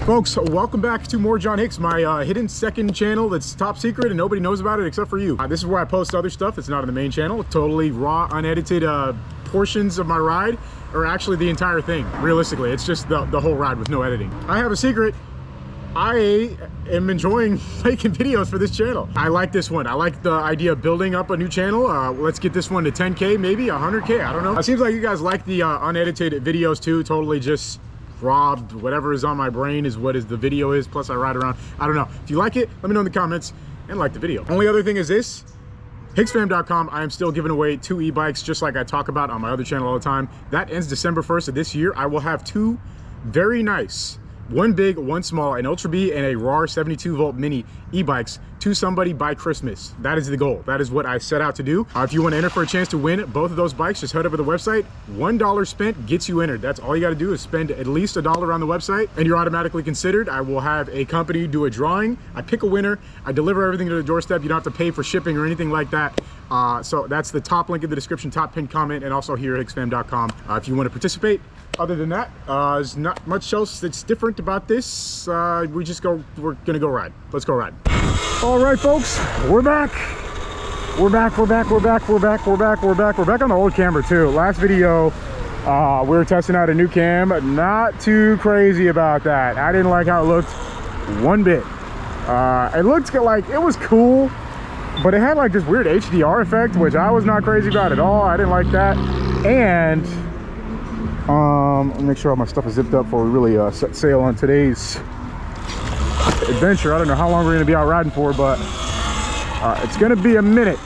Folks, welcome back to more John Hicks, my hidden second channel that's top secret and nobody knows about it except for you. This is where I post other stuff that's not on the main channel, totally raw, unedited portions of my ride, or actually the entire thing. Realistically, it's just the whole ride with no editing. I have a secret. I am enjoying making videos for this channel. I like this one. I like the idea of building up a new channel. Let's get this one to 10K, maybe 100K, I don't know. It seems like you guys like the unedited videos too, totally just robbed, whatever is on my brain is what the video is, plus I ride around. I don't know. If you like it, let me know in the comments and like the video. Only other thing is this, hicksfam.com. I am still giving away 2 e-bikes just like I talk about on my other channel all the time. That ends December 1st of this year. I will have 2 very nice, one big, one small, an Ultra B and a RAR 72 volt mini e-bikes to somebody by Christmas. That is the goal. That is what I set out to do. If you want to enter for a chance to win both of those bikes, just head over to the website. $1 spent gets you entered. That's all you got to do is spend at least $1 on the website and you're automatically considered. I will have a company do a drawing. I pick a winner. I deliver everything to the doorstep. You don't have to pay for shipping or anything like that. So that's the top link in the description, top pinned comment, and also here at hicksfam.com if you want to participate. Other than that, there's not much else that's different about this. We're gonna go ride. Let's go ride. All right, folks, we're back. We're back on the old camera too. Last video, we were testing out a new cam. Not too crazy about that. I didn't like how it looked one bit. It looked like it was cool, but it had like this weird HDR effect, which I was not crazy about at all. I didn't like that. And let me make sure all my stuff is zipped up before we really set sail on today's adventure. I don't know how long we're going to be out riding for, but it's going to be a minute.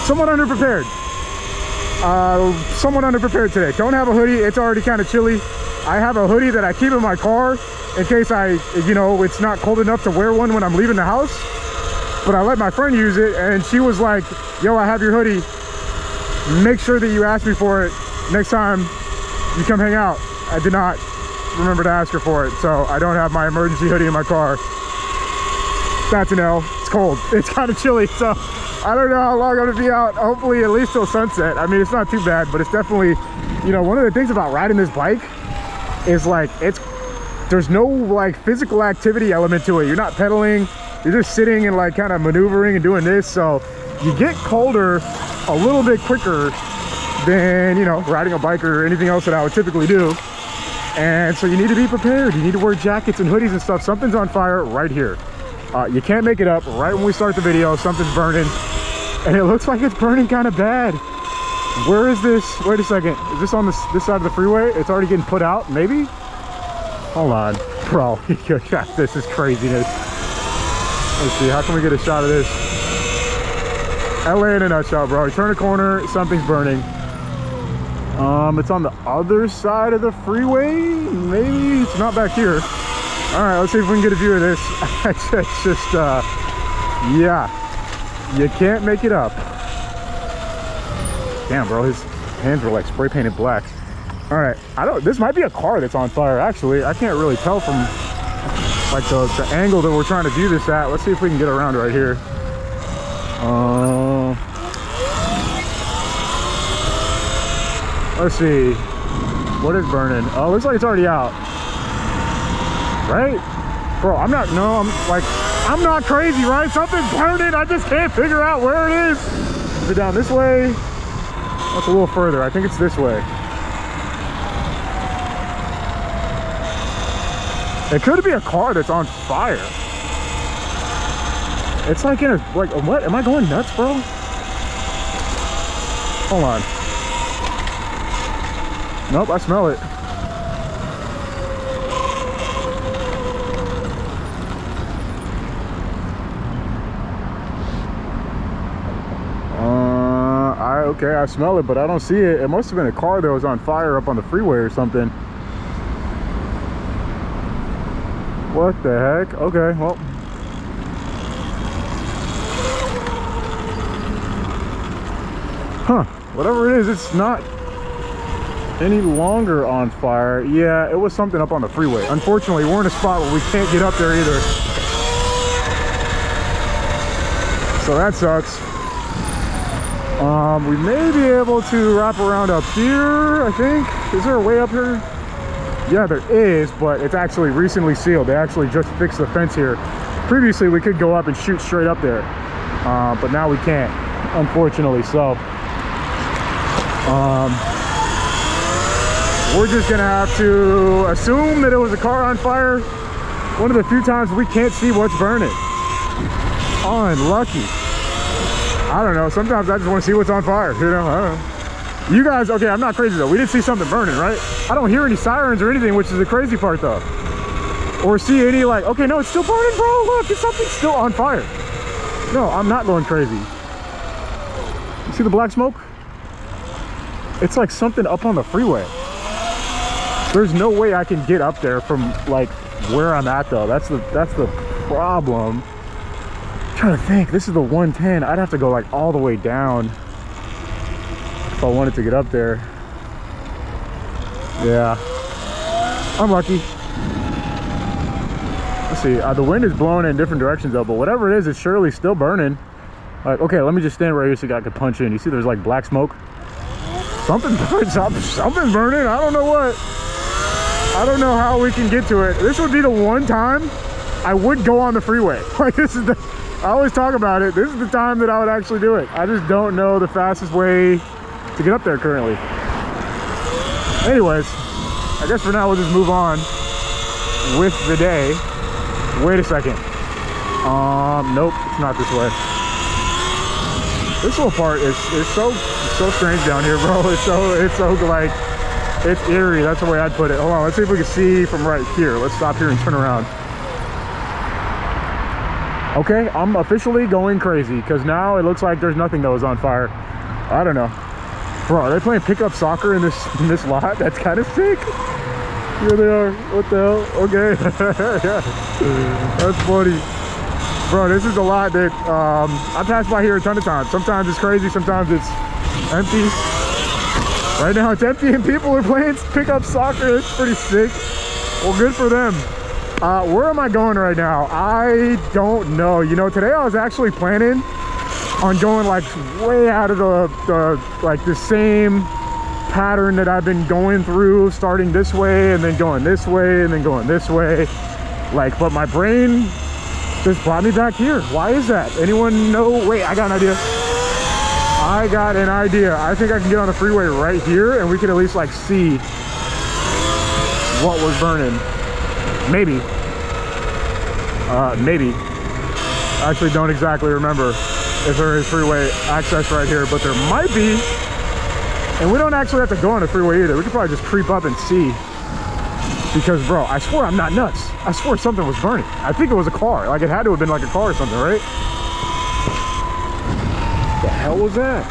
Somewhat underprepared today. Don't have a hoodie. It's already kind of chilly. I have a hoodie that I keep in my car in case it's not cold enough to wear one when I'm leaving the house, but I let my friend use it and she was like, yo, I have your hoodie, make sure that you ask me for it next time you come hang out. I did not remember to ask her for it, so I don't have my emergency hoodie in my car. That's an L. It's cold. It's kind of chilly, so I don't know how long I'm gonna be out. Hopefully at least till sunset. I mean, it's not too bad, but it's definitely, one of the things about riding this bike is like there's no like physical activity element to it. You're not pedaling, you're just sitting and like kind of maneuvering and doing this, so you get colder a little bit quicker than riding a bike or anything else that I would typically do. And so you need to be prepared. You need to wear jackets and hoodies and stuff. Something's on fire right here. You can't make it up. Right when we start the video, something's burning, and it looks like it's burning kind of bad. Where is this? Wait a second, is this on this side of the freeway? It's already getting put out, maybe? Hold on, bro. This is craziness. Let's see, how can we get a shot of this? LA in a nutshell, bro. You turn a corner, something's burning. It's on the other side of the freeway. Maybe it's not back here. All right, let's see if we can get a view of this. It's just, yeah, you can't make it up. Damn, bro, his hands were like spray painted black. All right, this might be a car that's on fire, actually. I can't really tell from like the angle that we're trying to view this at. Let's see if we can get around right here. Let's see, what is burning? Oh, looks like it's already out, right? Bro, I'm not crazy, right? Something's burning, I just can't figure out where it is. Is it down this way? That's a little further. I think it's this way. It could be a car that's on fire. It's like what? Am I going nuts, bro? Hold on. Nope, I smell it. Okay, I smell it, but I don't see it. It must have been a car that was on fire up on the freeway or something. What the heck? Okay, well. Huh, whatever it is, it's not any longer on fire. Yeah, it was something up on the freeway. Unfortunately, we're in a spot where we can't get up there either, so that sucks. We may be able to wrap around up here, I think. Is there a way up here? Yeah, there is, but it's actually recently sealed. They actually just fixed the fence here. Previously, we could go up and shoot straight up there, but now we can't, unfortunately. So we're just gonna have to assume that it was a car on fire. One of the few times we can't see what's burning. Unlucky. I don't know, sometimes I just want to see what's on fire, you know. I don't know. You guys, okay, I'm not crazy though. We didn't see something burning, right? I don't hear any sirens or anything, which is the crazy part though. Or see any like, okay, no, it's still burning, bro. Look, it's something still on fire. No, I'm not going crazy. You see the black smoke? It's like something up on the freeway. There's no way I can get up there from like where I'm at though. That's the problem. I'm trying to think. This is the 110. I'd have to go like all the way down if I wanted to get up there. Yeah, unlucky. Let's see, the wind is blowing in different directions though, but whatever it is, it's surely still burning. Like, okay, let me just stand right here so I could punch in. You see there's like black smoke? Something's burning, I don't know what. I don't know how we can get to it. This would be the one time I would go on the freeway. Like, this is the, I always talk about it. This is the time that I would actually do it. I just don't know the fastest way to get up there currently. Anyways, I guess for now we'll just move on with the day. Wait a second. Nope, it's not this way. This little part is so strange down here, bro. It's so like, it's eerie. That's the way I'd put it. Hold on, let's see if we can see from right here. Let's stop here and turn around. Okay, I'm officially going crazy because now it looks like there's nothing that was on fire. I don't know. Bro, are they playing pickup soccer in this lot? That's kind of sick. Here they are. What the hell? Okay. Yeah. That's funny. Bro, this is a lot that I pass by here a ton of times. Sometimes it's crazy, sometimes it's empty. Right now it's empty and people are playing pickup soccer. It's pretty sick. Well, good for them. Where am I going right now? I don't know. You know, today I was actually planning on going like way out of the same pattern that I've been going through, starting this way and then going this way and then going this way. Like, but my brain just brought me back here. Why is that? Anyone know? Wait, I got an idea. I got an idea. I think I can get on the freeway right here and we can at least like see what was burning. Maybe. Maybe. I actually don't exactly remember if there is freeway access right here, but there might be. And we don't actually have to go on the freeway either. We could probably just creep up and see. Because, bro, I swear I'm not nuts. I swear something was burning. I think it was a car. Like, it had to have been like a car or something, right? The hell was that?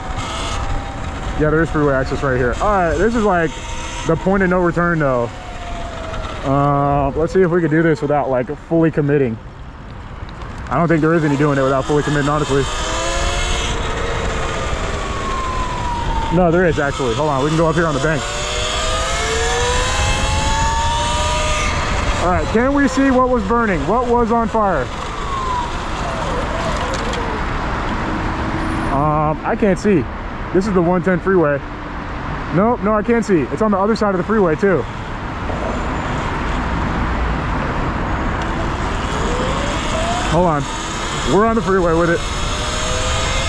Yeah, there is freeway access right here. All right, this is like the point of no return, though. Let's see if we can do this without, like, fully committing. I don't think there is any doing it without fully committing, honestly. No, there is actually. Hold on, we can go up here on the bank. All right, can we see what was burning? What was on fire? I can't see. This is the 110 freeway. Nope, no, I can't see. It's on the other side of the freeway too. Hold on. We're on the freeway with it.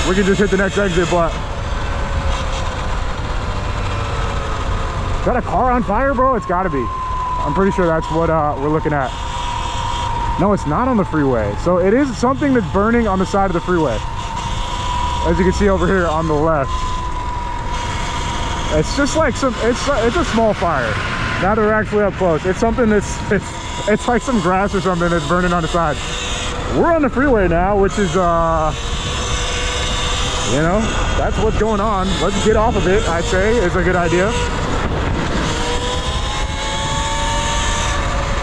We can just hit the next exit, but is that a car on fire, bro? It's gotta be. I'm pretty sure that's what we're looking at. No, it's not on the freeway. So it is something that's burning on the side of the freeway. As you can see over here on the left. It's just like it's a small fire. Now that we're actually up close. It's something that's, it's like some grass or something that's burning on the side. We're on the freeway now, which is, you know, that's what's going on. Let's get off of it, I'd say, is a good idea.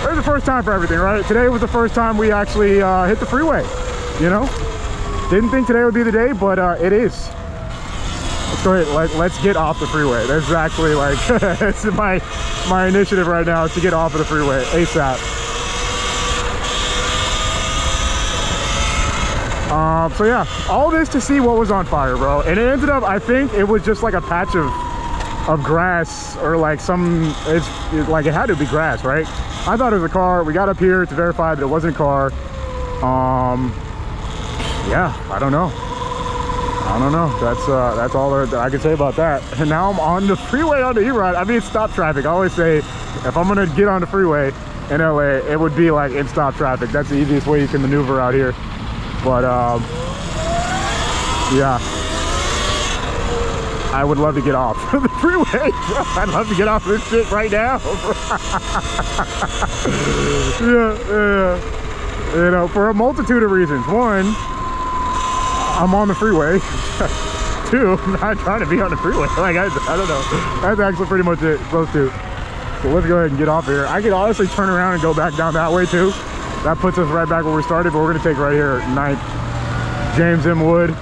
There's the first time for everything, right? Today was the first time we actually hit the freeway, you know? Didn't think today would be the day, but it is. Let's go ahead, let's get off the freeway. This is actually like, it's my initiative right now is to get off of the freeway ASAP. So yeah, all this to see what was on fire, bro. And it ended up, I think it was just like a patch of of grass, or like some, it's like it had to be grass, right? I thought it was a car. We got up here to verify that it wasn't a car. Yeah, I don't know. That's all that I can say about that. And now I'm on the freeway on the E-Ride. I mean, stop traffic. I always say, if I'm gonna get on the freeway in LA, it would be like in stop traffic. That's the easiest way you can maneuver out here. But yeah, I would love to get off the freeway. I'd love to get off this shit right now. Yeah. You know, for a multitude of reasons. One, I'm on the freeway. Two, I'm not trying to be on the freeway. Like, I don't know. That's actually pretty much it. Supposed to. So let's go ahead and get off here. I could honestly turn around and go back down that way too. That puts us right back where we started, but we're gonna take right here 9th James M. Wood.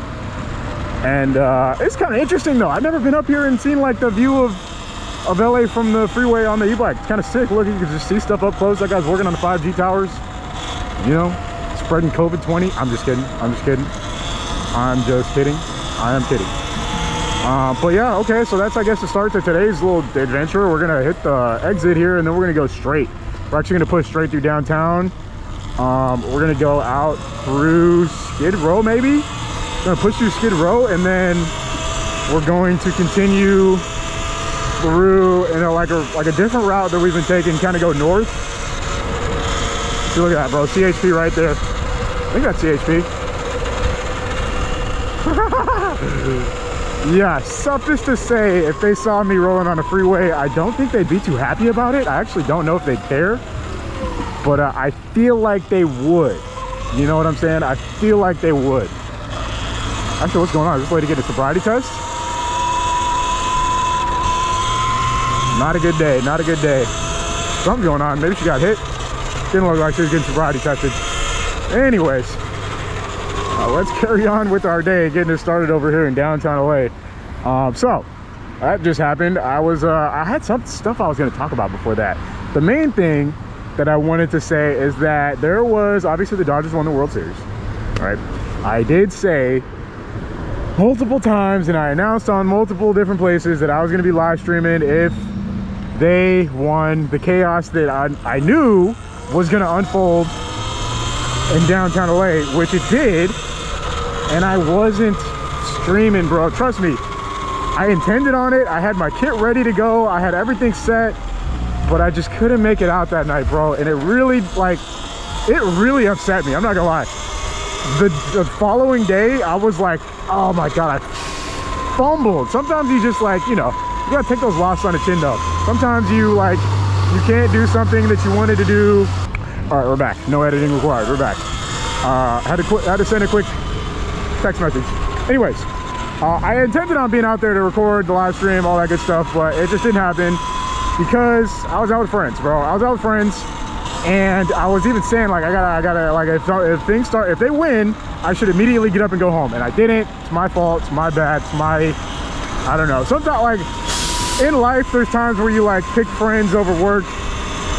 And it's kind of interesting though. I've never been up here and seen like the view of LA from the freeway on the e-bike. It's kind of sick. Look, you can just see stuff up close. That guy's working on the 5G towers. You know, spreading COVID-20. I'm just kidding. I'm just kidding. I'm just kidding. I am kidding. But yeah, okay, so that's, I guess, the start to today's little adventure. We're gonna hit the exit here and then we're gonna go straight. We're actually gonna push straight through downtown. We're gonna go out through Skid Row, maybe. We're gonna push through Skid Row and then we're going to continue through, you know, like a different route that we've been taking, kind of go north. See, look at that, bro. CHP right there. I think that's CHP. Yeah, suffice to say, if they saw me rolling on a freeway, I don't think they'd be too happy about it. I actually don't know if they'd care, but I feel like they would. You know what I'm saying? I feel like they would. Actually, what's going on? Is this lady getting a sobriety test? Not a good day, not a good day. Something's going on. Maybe she got hit. Didn't look like she was getting sobriety tested. Anyways, let's carry on with our day, getting it started over here in downtown LA. So that just happened. I had some stuff I was going to talk about before that. The main thing that I wanted to say is that there was, obviously the Dodgers won the World Series, right? I did say multiple times, and I announced on multiple different places that I was going to be live streaming if they won. The chaos that I knew was going to unfold in downtown LA, which it did. And I wasn't streaming, bro. Trust me, I intended on it. I had my kit ready to go. I had everything set, but I just couldn't make it out that night, bro. And it really, like, it really upset me. I'm not gonna lie. The following day, I was like, oh my God, I fumbled. Sometimes you just, like, you know, you gotta take those losses on the chin though. Sometimes you, like, you can't do something that you wanted to do. All right, we're back. No editing required. We're back. Had to send a quick text message. Anyways, I intended on being out there to record the live stream, all that good stuff, but it just didn't happen because I was out with friends, bro. I was out with friends, and I was even saying, like, I gotta, like, if things start, if they win, I should immediately get up and go home, and I didn't. It's my fault. It's my bad. It's my, I don't know. Sometimes, like, in life, there's times where you, like, pick friends over work,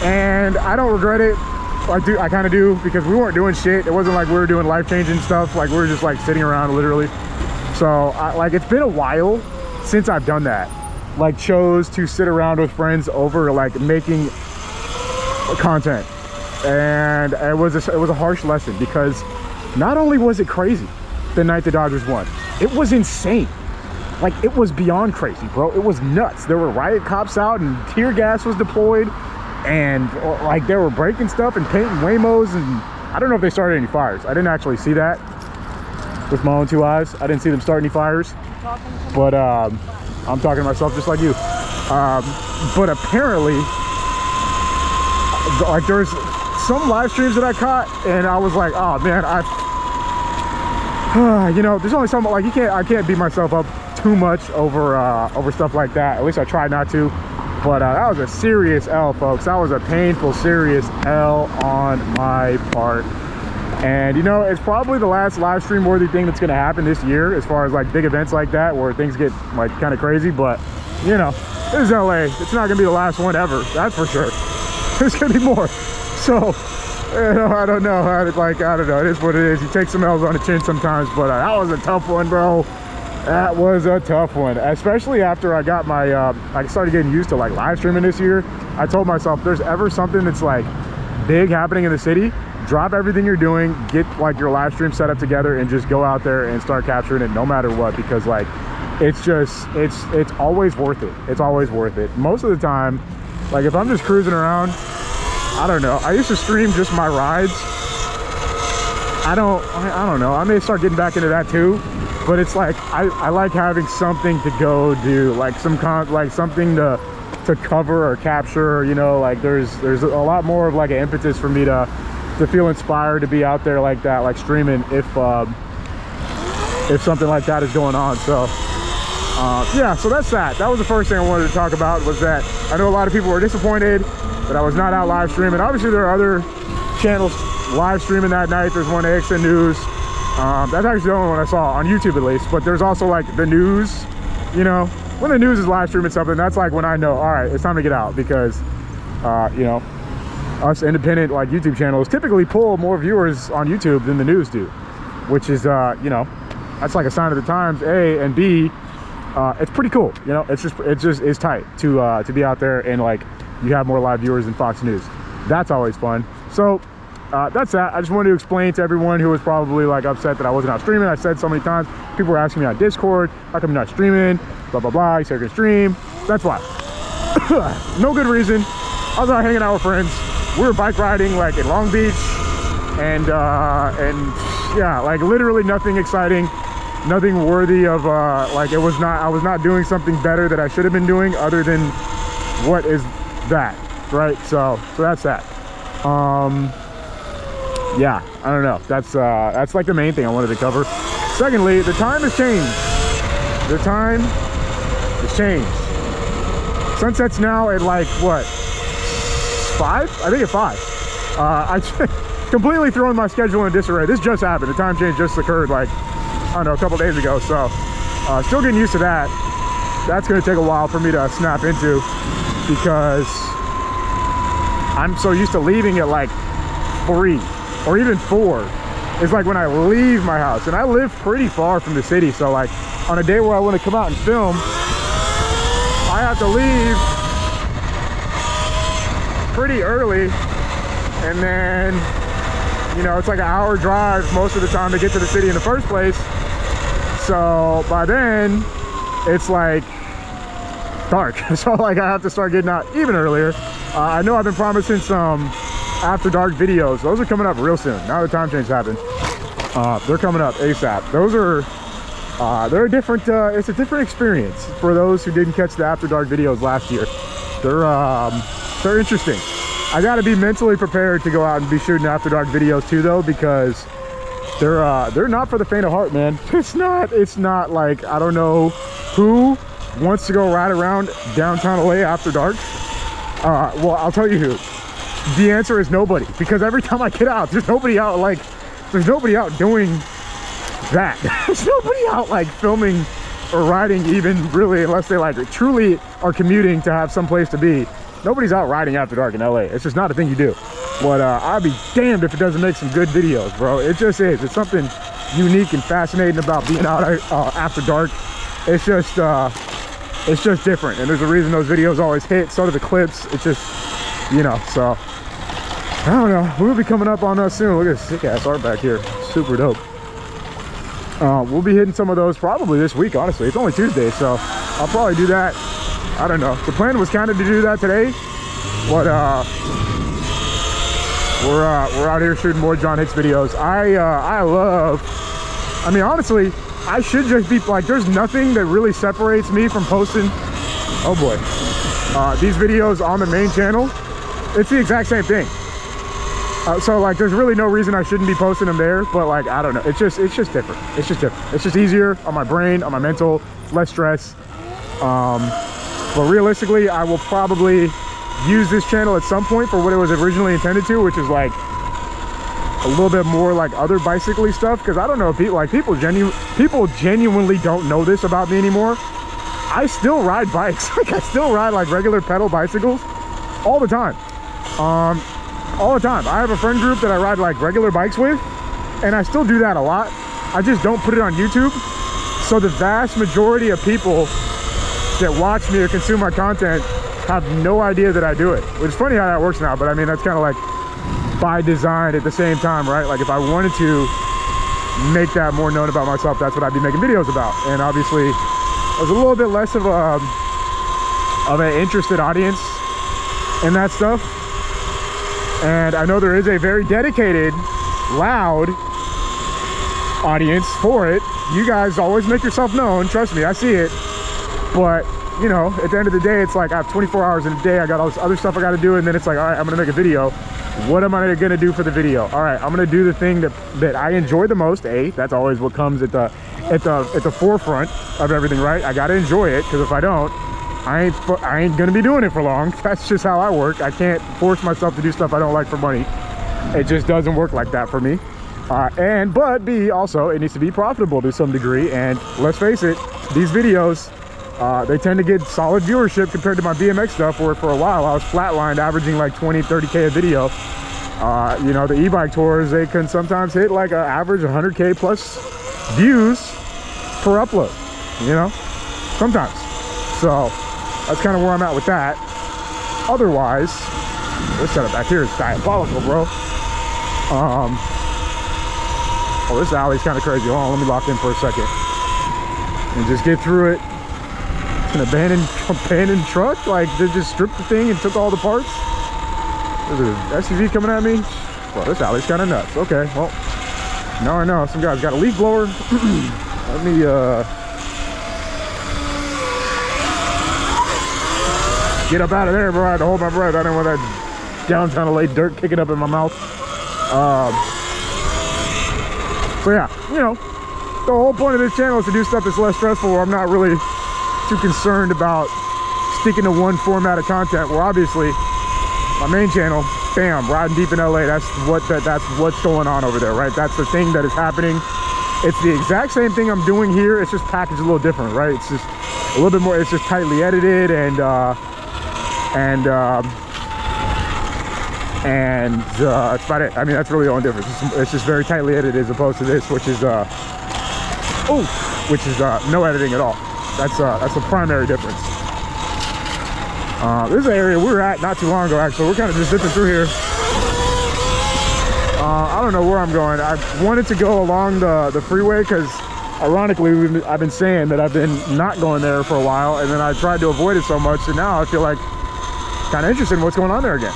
and I don't regret it. I kind of do, because we weren't doing shit. It wasn't like we were doing life-changing stuff. Like, we were just, like, sitting around, literally. So, like, it's been a while since I've done that. Like, chose to sit around with friends over, like, making content. And it was a harsh lesson, because not only was it crazy the night the Dodgers won, it was insane. Like, it was beyond crazy, bro. It was nuts. There were riot cops out, and tear gas was deployed. And like, they were breaking stuff and painting Waymos, and I don't know if they started any fires. I didn't actually see that with my own two eyes. I didn't see them start any fires, but I'm talking to myself just like you. But apparently, like, there's some live streams that I caught, and I was like, oh man, you know, there's only some, like, I can't beat myself up too much over stuff like that. At least I try not to. But that was a serious L, folks. That was a painful, serious L on my part. And, you know, it's probably the last live stream worthy thing that's going to happen this year, as far as, like, big events like that where things get, like, kind of crazy. But, you know, this is LA. It's not going to be the last one ever. That's for sure. There's going to be more. So, you know, I don't know. I don't know. It is what it is. You take some L's on the chin sometimes. But that was a tough one, bro. That was a tough one, especially after I got my, I started getting used to like live streaming this year. I told myself, there's ever something that's like big happening in the city, drop everything you're doing, get like your live stream set up together and just go out there and start capturing it no matter what, because like, it's just, it's always worth it. It's always worth it. Most of the time, like if I'm just cruising around, I don't know. I used to stream just my rides. I don't know. I may start getting back into that too. But it's like I like having something to go do, like something to cover or capture, you know, like there's a lot more of like an impetus for me to feel inspired to be out there like that, like streaming if something like that is going on. So yeah, so that's that. That was the first thing I wanted to talk about, was that I know a lot of people were disappointed that I was not out live streaming. Obviously there are other channels live streaming that night. There's one AXN News. That's actually the only one I saw on YouTube at least, but there's also like the news, you know, when the news is live streaming something, that's like when I know, all right, it's time to get out, because, you know, us independent like YouTube channels typically pull more viewers on YouTube than the news do, which is, you know, that's like a sign of the times, A, and B, it's pretty cool, you know, it's tight to be out there and like you have more live viewers than Fox News. That's always fun. So, that's that. I just wanted to explain to everyone who was probably like upset that I wasn't out streaming. I said so many times, people were asking me on Discord, how come you're not streaming, blah blah blah, you said you're gonna stream. That's why. No good reason. I was out hanging out with friends. We were bike riding like in Long Beach, and yeah, like literally nothing exciting, nothing worthy of like I was not doing something better that I should have been doing other than what is that, right? So that's that. Yeah, I don't know. That's like the main thing I wanted to cover. Secondly, the time has changed. The time has changed. Sunset's now at like what, 5? I think at 5. I completely thrown my schedule in disarray. This just happened. The time change just occurred like, I don't know, a couple days ago. So still getting used to that. That's going to take a while for me to snap into, because I'm so used to leaving at like 3 or even 4 is like when I leave my house, and I live pretty far from the city. So like on a day where I want to come out and film, I have to leave pretty early, and then, you know, it's like an hour drive most of the time to get to the city in the first place. So by then it's like dark. So like I have to start getting out even earlier. I know I've been promising some after dark videos. Those are coming up real soon. Now the time change happened. They're coming up ASAP. Those are they're a different it's a different experience for those who didn't catch the after dark videos last year. They're interesting. I got to be mentally prepared to go out and be shooting after dark videos too, though, because they're not for the faint of heart, man. It's not like, I don't know who wants to go ride around downtown LA after dark. Well, I'll tell you who. The answer is nobody, because every time I get out, there's nobody out doing that. There's nobody out like filming or riding even, really, unless they like truly are commuting to have some place to be. Nobody's out riding after dark in LA. It's just not a thing you do. But I'd be damned if it doesn't make some good videos, bro. It just is. It's something unique and fascinating about being out after dark. It's just different, and there's a reason those videos always hit. So do the clips. It's just, you know, so I don't know. We'll be coming up on us soon. Look at this sick ass art back here. Super dope. We'll be hitting some of those probably this week, honestly. It's only Tuesday, so I'll probably do that. I don't know. The plan was kind of to do that today, but we're out here shooting more John Hicks videos. I mean, honestly, I should just be like, there's nothing that really separates me from posting, oh boy, these videos on the main channel. It's the exact same thing. So like, there's really no reason I shouldn't be posting them there, but like, I don't know. It's just different. It's just different. It's just easier on my brain, on my mental, less stress. But realistically, I will probably use this channel at some point for what it was originally intended to, which is like a little bit more like other bicycle-y stuff. Because I don't know if people genuinely don't know this about me anymore. I still ride bikes. Like, I still ride like regular pedal bicycles all the time. All the time. I have a friend group that I ride like regular bikes with, and I still do that a lot. I just don't put it on YouTube. So the vast majority of people that watch me or consume my content have no idea that I do it. It's funny how that works now, but I mean, that's kind of like by design at the same time, right? Like if I wanted to make that more known about myself, that's what I'd be making videos about. And obviously there's a little bit less of an interested audience in that stuff. And I know there is a very dedicated, loud audience for it. You guys always make yourself known, trust me, I see it. But you know, at the end of the day, it's like I have 24 hours in a day, I got all this other stuff I got to do, and then it's like, all right, I'm gonna make a video. What am I gonna do for the video? All right, I'm gonna do the thing that I enjoy the most. That's always what comes at the forefront of everything, right? I gotta enjoy it, because if I don't, I ain't gonna be doing it for long. That's just how I work. I can't force myself to do stuff I don't like for money. It just doesn't work like that for me. But B, also, it needs to be profitable to some degree. And let's face it, these videos, they tend to get solid viewership compared to my BMX stuff, where for a while I was flatlined, averaging like 20, 30K a video. You know, the e-bike tours, they can sometimes hit like an average 100K plus views per upload, you know, sometimes. So that's kind of where I'm at with that. Otherwise, this setup back here is diabolical, bro. Oh, this alley's kind of crazy. Hold on, let me lock in for a second and just get through it. It's an abandoned truck. Like, they just stripped the thing and took all the parts. There's an SUV coming at me. Well, this alley's kind of nuts. Okay, well, now I know. Some guy's got a leaf blower. Let me get up out of there, bro. I had to hold my breath. I didn't want that downtown LA dirt kicking up in my mouth. So yeah, you know, the whole point of this channel is to do stuff that's less stressful, where I'm not really too concerned about sticking to one format of content, where obviously my main channel, bam, riding deep in LA, that's what's going on over there, right? That's the thing that is happening. It's the exact same thing I'm doing here, it's just packaged a little different, right? It's just a little bit more, it's just tightly edited, and that's about it. I mean, that's really the only difference. It's just very tightly edited as opposed to this, which is no editing at all. That's the primary difference. This is an area we were at not too long ago, actually. We're kind of just zipping through here. I don't know where I'm going. I wanted to go along the freeway because, ironically, I've been saying that I've been not going there for a while, and then I tried to avoid it so much, and now I feel like kind of interested in what's going on there again.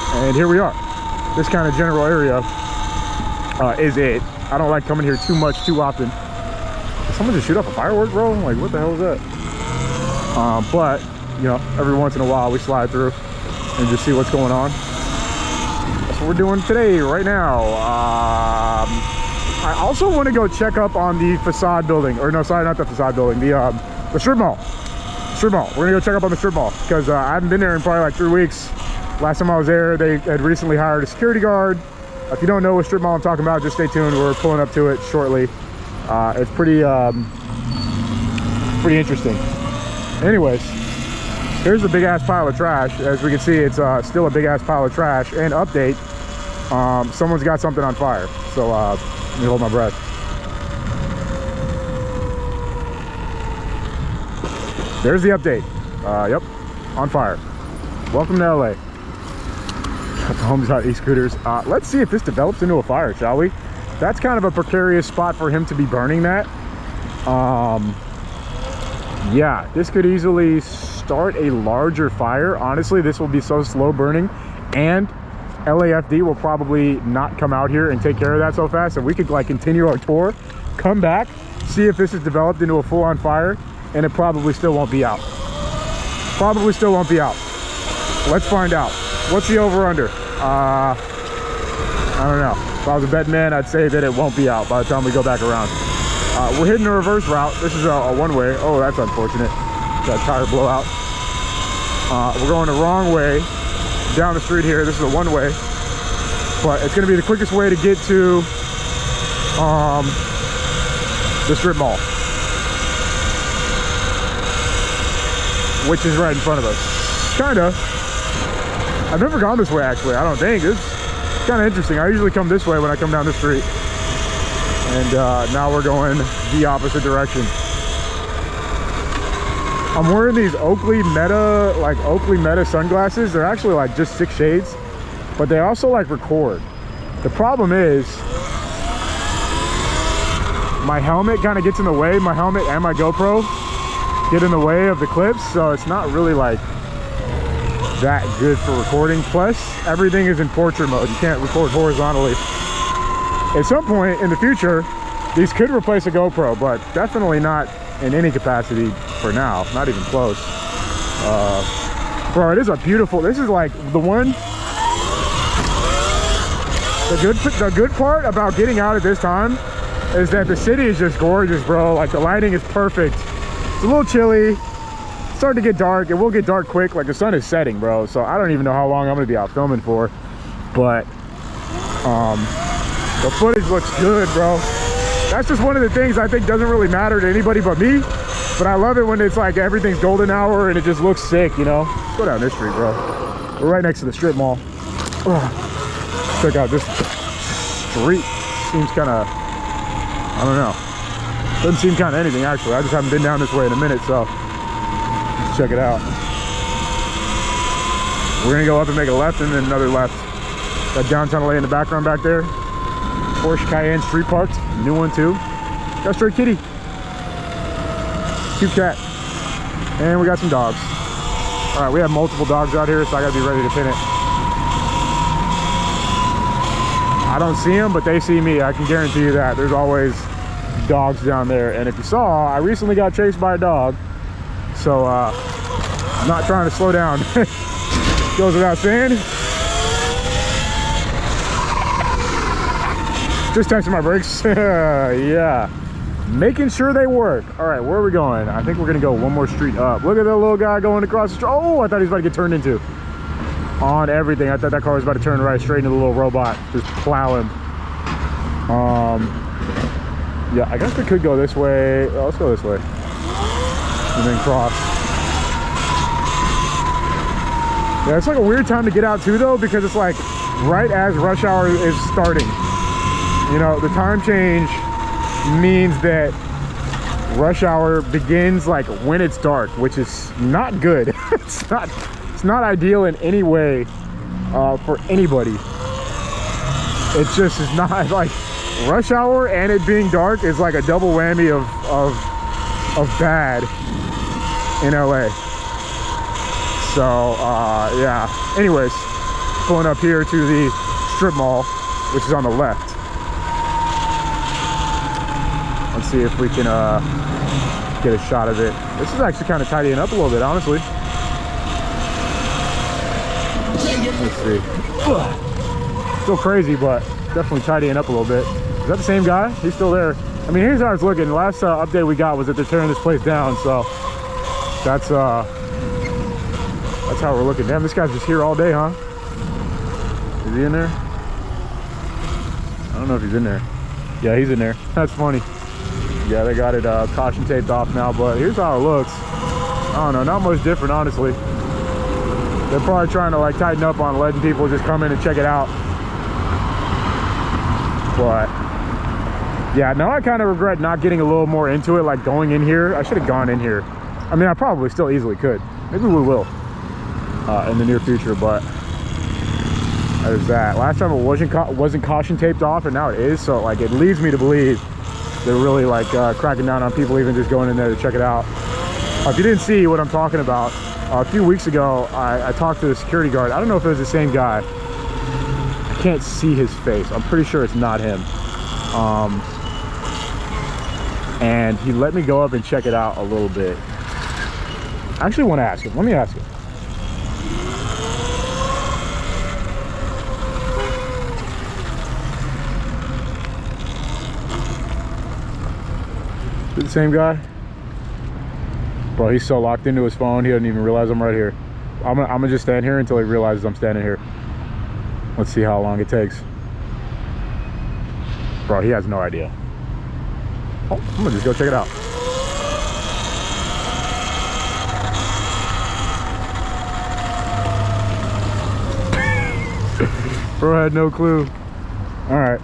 And here we are. This kind of general area is it. I don't like coming here too much, too often. Did someone just shoot off a firework, bro? Like, what the hell is that? But, you know, every once in a while we slide through and just see what's going on. That's what we're doing today, right now. I also want to go check up on the facade building. Or no, sorry, not the facade building. The strip mall. Strip mall. We're going to go check up on the strip mall because I haven't been there in probably like 3 weeks. Last time I was there, they had recently hired a security guard. If you don't know what strip mall I'm talking about, just stay tuned. We're pulling up to it shortly. It's pretty interesting. Anyways, here's a big ass pile of trash. As we can see, it's still a big ass pile of trash. And update, someone's got something on fire. So let me hold my breath. There's the update. Yep, on fire. Welcome to LA. Homes out e-scooters. Let's see if this develops into a fire, shall we? That's kind of a precarious spot for him to be burning that. Yeah, this could easily start a larger fire. Honestly, this will be so slow burning, and LAFD will probably not come out here and take care of that so fast. And we could like continue our tour, come back, see if this is developed into a full-on fire, and it probably still won't be out. Probably still won't be out. Let's find out. What's the over-under? I don't know. If I was a betting man, I'd say that it won't be out by the time we go back around. We're hitting a reverse route. This is a one-way. Oh, that's unfortunate. That tire blowout. We're going the wrong way down the street here. This is a one-way, but it's going to be the quickest way to get to the strip mall, which is right in front of us. Kind of. I've never gone this way, actually. I don't think. It's kind of interesting. I usually come this way when I come down the street. And now we're going the opposite direction. I'm wearing these Oakley Meta sunglasses. They're actually like just 6 shades, but they also like record. The problem is my helmet kind of gets in the way. My helmet and my GoPro get in the way of the clips, so it's not really like that good for recording. Plus, everything is in portrait mode. You can't record horizontally. At some point in the future, these could replace a GoPro, but definitely not in any capacity for now. Not even close. Bro, it is a beautiful, this is like the one, the good part about getting out at this time is that the city is just gorgeous, bro. Like the lighting is perfect. It's a little chilly. It's starting to get dark. It will get dark quick. Like the sun is setting, bro. So I don't even know how long I'm gonna be out filming for, but the footage looks good, bro. That's just one of the things I think doesn't really matter to anybody but me, but I love it when it's like everything's golden hour and it just looks sick, you know? Let's go down this street, bro. We're right next to the strip mall. Oh, check out this street. Seems kind of, I don't know. Doesn't seem kind of anything, actually. I just haven't been down this way in a minute, so let's check it out. We're gonna go up and make a left and then another left. That downtown LA in the background back there. Porsche Cayenne street parked, new one too. Got a stray kitty, cute cat, and we got some dogs. All right, we have multiple dogs out here, so I gotta be ready to pin it. I don't see them, but they see me. I can guarantee you that. There's always dogs down there, and if you saw, I recently got chased by a dog, so I'm not trying to slow down. Goes without saying. Just testing my brakes. Yeah, making sure they work. All right, where are we going? I think we're gonna go one more street up. Look at that little guy going across the street. Oh, I thought he was about to get turned into. On everything, I thought that car was about to turn right straight into the little robot, just plow him. Yeah, I guess we could go this way. Oh, let's go this way and then cross. Yeah, it's like a weird time to get out too, though, because it's like right as rush hour is starting. You know, the time change means that rush hour begins like when it's dark, which is not good. It's not ideal in any way for anybody. It just is not like rush hour, and it being dark is like a double whammy of bad in LA. So yeah, anyways, pulling up here to the strip mall, which is on the left. Let's see if we can get a shot of it. This is actually kind of tidying up a little bit, honestly. Let's see. Still crazy, but definitely tidying up a little bit. Is that the same guy? He's still there. I mean, here's how it's looking. The last update we got was that they're tearing this place down, so that's how we're looking. Damn, this guy's just here all day, huh? Is he in there? I don't know if he's in there. Yeah, he's in there. That's funny. Yeah, they got it caution taped off now, but here's how it looks. I don't know, not much different, honestly. They're probably trying to like tighten up on letting people just come in and check it out. But yeah, now I kind of regret not getting a little more into it, like going in here. I should have gone in here. I mean, I probably still easily could. Maybe we will in the near future, but there's that. Last time it wasn't caution taped off, and now it is, so like it leads me to believe they're really like cracking down on people even just going in there to check it out. If you didn't see what I'm talking about, a few weeks ago I talked to the security guard. I don't know if it was the same guy. I can't see his face. I'm pretty sure it's not him. And he let me go up and check it out a little bit. I actually want to ask him. Let me ask him. Is it the same guy? Bro, he's so locked into his phone, he doesn't even realize I'm right here. I'm gonna just stand here until he realizes I'm standing here. Let's see how long it takes. Bro, he has no idea. Oh, I'm gonna just go check it out. Bro had no clue. All right.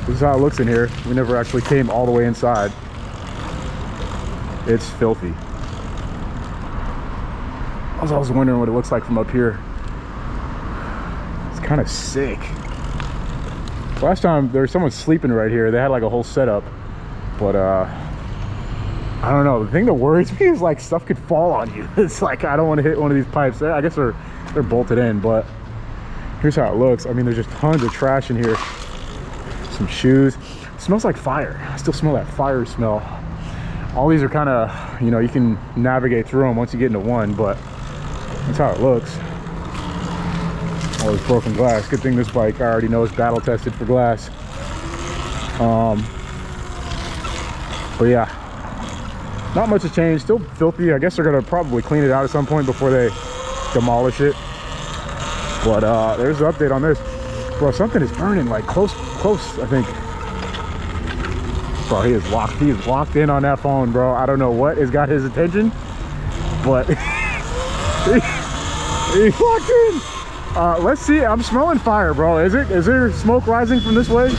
This is how it looks in here. We never actually came all the way inside. It's filthy. was always wondering what it looks like from up here. It's kind of sick. Last time there was someone sleeping right here. They had like a whole setup, but I don't know. The thing that worries me is like stuff could fall on you. It's like I don't want to hit one of these pipes. I guess they're bolted in, but here's how it looks. I mean, there's just tons of trash in here. Some shoes. It smells like fire. I still smell that fire smell. All these are kind of, you know, you can navigate through them once you get into one, but that's how it looks. All this broken glass. Good thing this bike I already know is battle tested for glass. But yeah, not much has changed. Still filthy. I guess they're gonna probably clean it out at some point before they demolish it. But there's an update on this. Bro, something is burning like close, I think. Bro, he is locked in on that phone, bro. I don't know what has got his attention, but he's locked in. Let's see. I'm smelling fire, bro. Is there smoke rising from this way?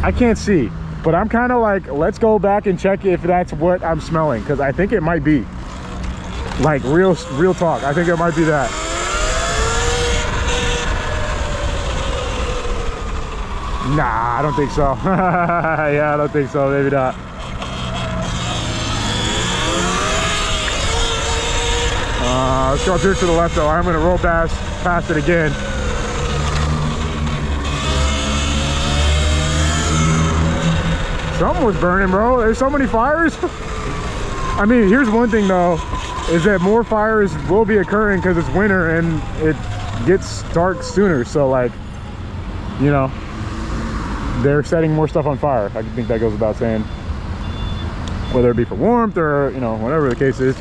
I can't see, but I'm kind of like, let's go back and check if that's what I'm smelling, because I think it might be. Like real talk. I think it might be that. Nah, I don't think so. Yeah, I don't think so. Maybe not. Let's go through to the left though. I'm gonna roll past it again. Something was burning, bro. There's so many fires. I mean, here's one thing though, is that more fires will be occurring because it's winter and it gets dark sooner. So like, you know, they're setting more stuff on fire. I think that goes without saying, whether it be for warmth or, you know, whatever the case is.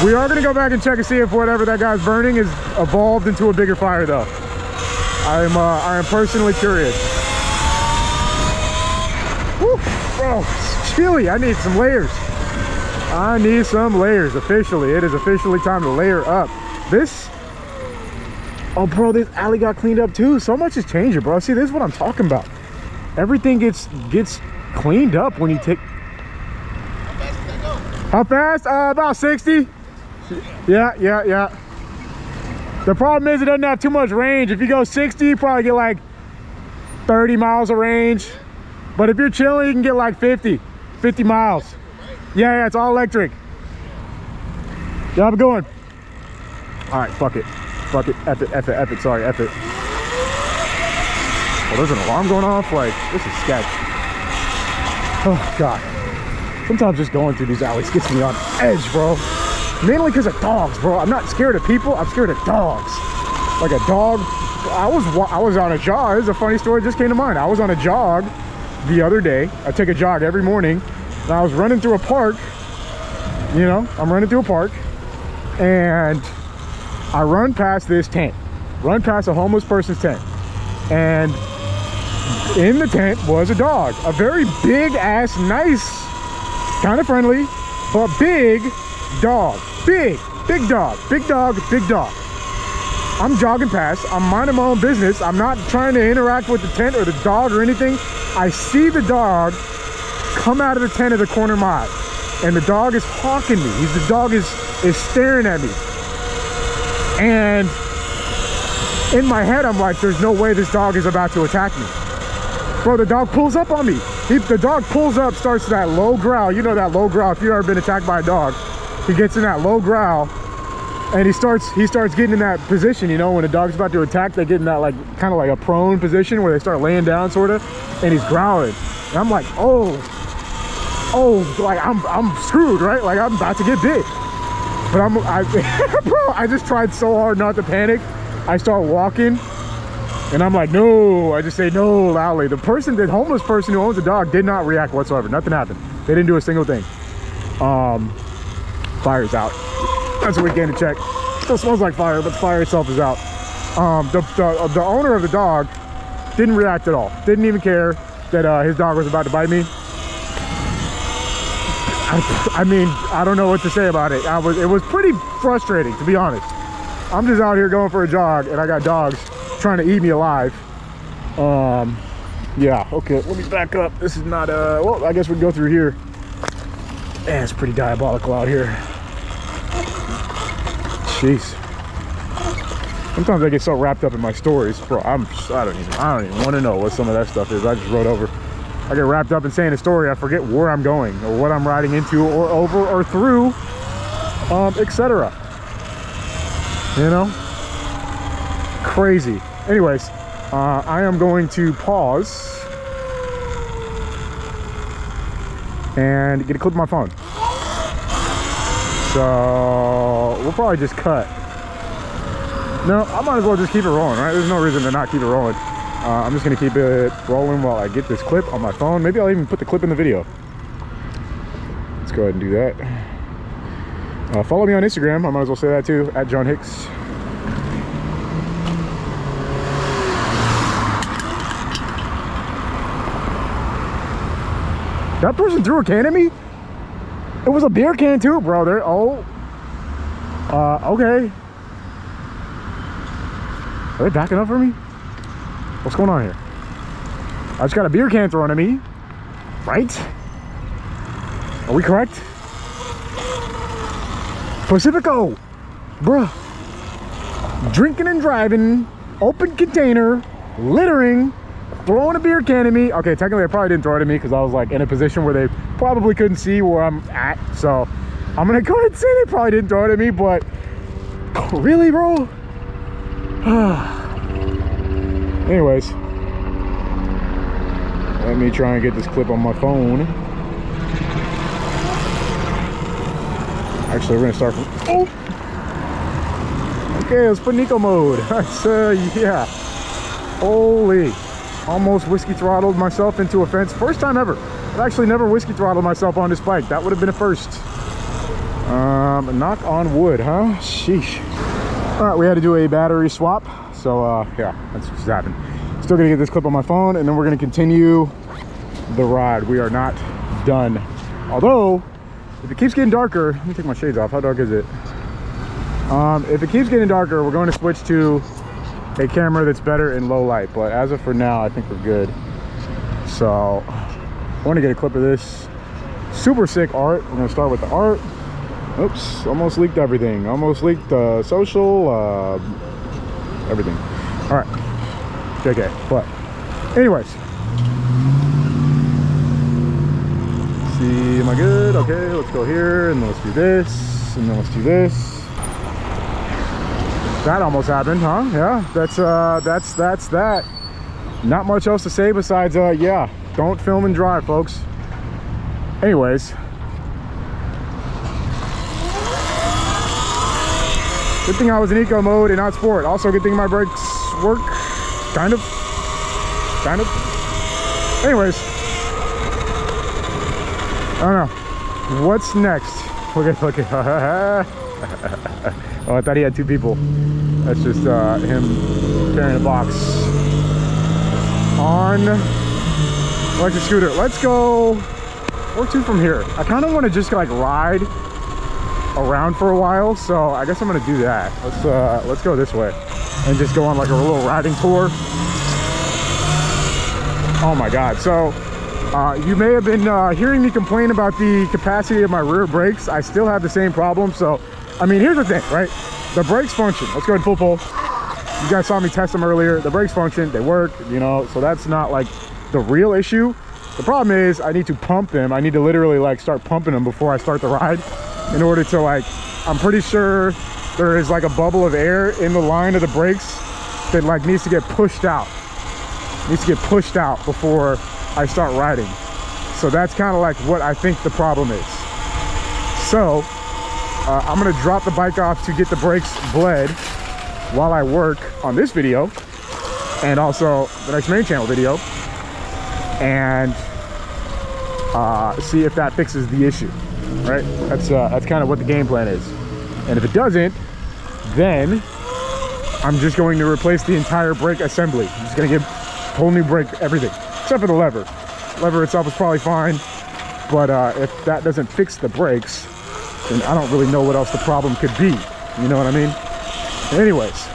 We are gonna go back and check and see if whatever that guy's burning is evolved into a bigger fire though. I am personally curious. Woo, bro, it's chilly. I need some layers. I need some layers officially. It is officially time to layer up. This, oh bro, this alley got cleaned up too. So much is changing, bro. See, this is what I'm talking about. Everything gets cleaned up when you take. How fast? About 60. Yeah. The problem is it doesn't have too much range. If you go 60, you probably get like 30 miles of range. But if you're chilling, you can get like 50 miles. Yeah, it's all electric. Yeah, I'm going. All right, fuck it. F it, sorry, F it. Oh, there's an alarm going off? Like, this is sketch. Oh, God. Sometimes just going through these alleys gets me on edge, bro. Mainly because of dogs, bro. I'm not scared of people, I'm scared of dogs. Like a dog. I was on a jog. This is a funny story just came to mind. I was on a jog the other day. I take a jog every morning. And I was running through a park. You know, I'm running through a park. And I run past this tent. Run past a homeless person's tent. And in the tent was a dog. A very big ass, nice, kind of friendly, but big dog. Big dog. I'm jogging past. I'm minding my own business. I'm not trying to interact with the tent or the dog or anything. I see the dog come out of the tent at the corner of my eye. And the dog is hawking me. The dog is staring at me. And in my head, I'm like, there's no way this dog is about to attack me. Bro, the dog pulls up on me. The dog pulls up, starts that low growl. You know that low growl if you've ever been attacked by a dog. He gets in that low growl and he starts getting in that position, you know, when a dog's about to attack, they get in that like kind of like a prone position where they start laying down sort of, and he's growling. And I'm like, oh, like I'm screwed, right? Like I'm about to get bit. But bro, I just tried so hard not to panic. I start walking and I'm like, no, I just say no loudly. The homeless person who owns the dog did not react whatsoever. Nothing happened. They didn't do a single thing. Fire's out. That's what we came to check. Still smells like fire, but the fire itself is out. The owner of the dog didn't react at all. Didn't even care that his dog was about to bite me. I mean, I don't know what to say about it. It was pretty frustrating, to be honest. I'm just out here going for a jog, and I got dogs trying to eat me alive. Yeah, okay, let me back up. This is not, well, I guess we can go through here. Man, it's pretty diabolical out here. Jeez. Sometimes I get so wrapped up in my stories, bro. I don't even want to know what some of that stuff is. I just wrote over. I get wrapped up in saying a story. I forget where I'm going or what I'm riding into or over or through, etc. You know, crazy. Anyways, I am going to pause and get a clip of my phone. So we'll probably just cut. No, I might as well just keep it rolling, right? There's no reason to not keep it rolling. I'm just gonna keep it rolling while I get this clip on my phone. Maybe I'll even put the clip in the video. Let's go ahead and do that. Follow me on Instagram. I might as well say that too, at John Hicks. That person threw a can at me? It was a beer can too, bro. There. Oh. Okay. Are they backing up for me? What's going on here? I just got a beer can thrown at me. Right? Are we correct? Pacifico. Bruh. Drinking and driving. Open container. Littering. Throwing a beer can at me. Okay, technically I probably didn't throw it at me because I was like in a position where they probably couldn't see where I'm at. So I'm gonna go ahead and say they probably didn't throw it at me, but really, bro? Anyways, let me try and get this clip on my phone. Actually, we're gonna start from, oh! Okay, let's put in eco mode. That's, yeah. Holy. Almost whiskey throttled myself into a fence. First time ever. I've actually never whiskey throttled myself on this bike. That would have been a first. Knock on wood, huh? Sheesh. All right, we had to do a battery swap. So, yeah, that's just happened. Still gonna get this clip on my phone, and then we're gonna continue the ride. We are not done. Although, if it keeps getting darker, let me take my shades off. How dark is it? If it keeps getting darker, we're going to switch to a camera that's better in low light, but as of for now, I think we're good. So I want to get a clip of this super sick art. We're gonna start with the art. Oops, almost leaked everything. Almost leaked social, everything. All right, JK. But anyways, see, am I good? Okay, let's go here, and then let's do this, and then let's do this. That almost happened, huh? Yeah, that's that. Not much else to say besides, yeah, don't film and drive, folks. Anyways, good thing I was in eco mode and not sport. Also, good thing my brakes work, kind of. Anyways, I don't know. What's next? Look at. Oh, I thought he had two people. That's just him carrying a box on electric scooter. Let's go. Where to from here? I kind of want to just like ride around for a while, so I guess I'm gonna do that. Let's go this way and just go on like a little riding tour. Oh my god. So you may have been hearing me complain about the capacity of my rear brakes. I still have the same problem. So I mean, here's the thing, right? The brakes function. Let's go ahead and full pull. You guys saw me test them earlier. The brakes function, they work, you know, so that's not like the real issue. The problem is I need to pump them. I need to literally like start pumping them before I start the ride in order to like, I'm pretty sure there is like a bubble of air in the line of the brakes that like needs to get pushed out. Needs to get pushed out before I start riding. So that's kind of like what I think the problem is. So I'm gonna drop the bike off to get the brakes bled while I work on this video and also the next main channel video, and see if that fixes the issue, right? That's kind of what the game plan is. And if it doesn't, then I'm just going to replace the entire brake assembly. I'm just gonna give whole new brake, everything, except for the lever. The lever itself is probably fine, but if that doesn't fix the brakes, then I don't really know what else the problem could be. You know what I mean? Anyways,